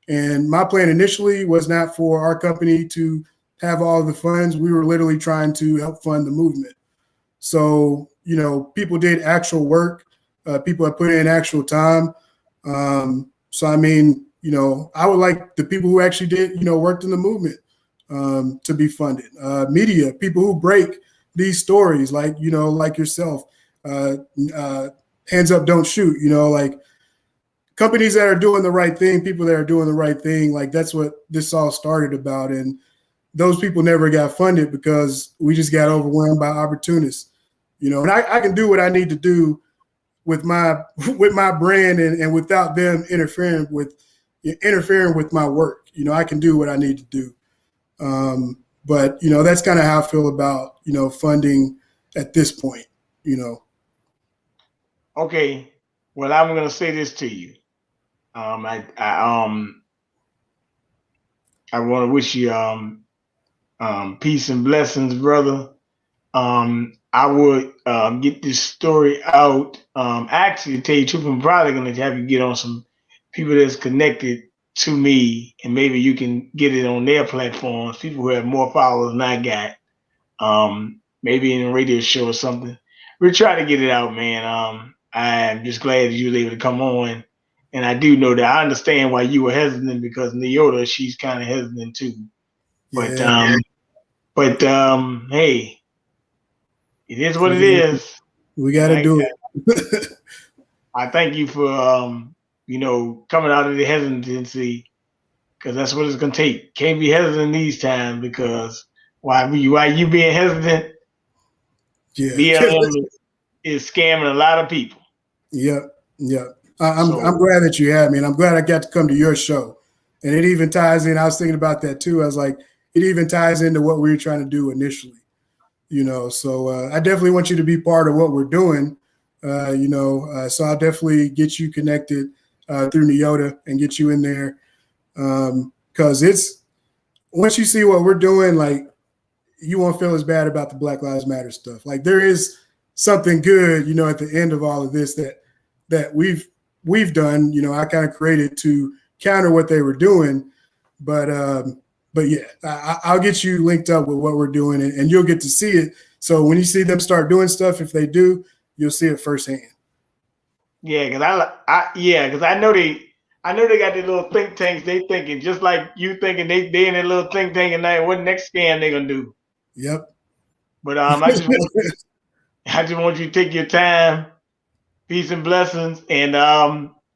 And my plan initially was not for our company to have all of the funds. We were literally trying to help fund the movement. So, people did actual work. People have put in actual time. So, I mean, I would like the people who actually did, worked in the movement to be funded. Media, people who break these stories, like yourself, hands up, don't shoot, companies that are doing the right thing, people that are doing the right thing. That's what this all started about. And those people never got funded because we just got overwhelmed by opportunists, and I can do what I need to do with my brand and without them interfering with my work. I can do what I need to do. But that's kind of how I feel about, funding at this point, Okay. Well, I'm going to say this to you. I want to wish you peace and blessings, brother. I would get this story out. Actually, to tell you the truth, I'm probably going to have you get on some people that's connected to me, and maybe you can get it on their platforms. People who have more followers than I got. Maybe in a radio show or something. We'll try to get it out, man. I'm just glad that you were able to come on. And I do know that I understand why you were hesitant, because Neota, she's kind of hesitant too. But hey, it is what it is. We got to do it. I thank you for coming out of the hesitancy, because that's what it's gonna take. Can't be hesitant these times, because why you being hesitant? Yeah. BLM is scamming a lot of people. Yep. I'm glad that you had me, and I'm glad I got to come to your show. And it even ties in. I was thinking about that too. I was like, it even ties into what we were trying to do initially. So I definitely want you to be part of what we're doing. So I'll definitely get you connected through Neota and get you in there, because it's once you see what we're doing, you won't feel as bad about the Black Lives Matter stuff. There is something good, at the end of all of this that we've done. I kind of created to counter what they were doing, but yeah, I'll get you linked up with what we're doing, and you'll get to see it. So when you see them start doing stuff, if they do, you'll see it firsthand. Yeah, because I know they got these little think tanks. They thinking just like you thinking they in a little think tank, and now what next scam they gonna do? Yep. But I just want you to take your time. Peace and blessings. And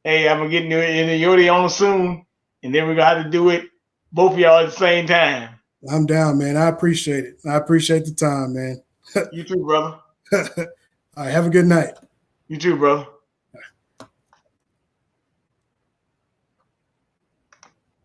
hey, I'm gonna get in the Yodi on soon, and then we're gonna have to do it both of y'all at the same time. I'm down, man. I appreciate it. I appreciate the time, man. You too, brother. All right, have a good night. You too, brother.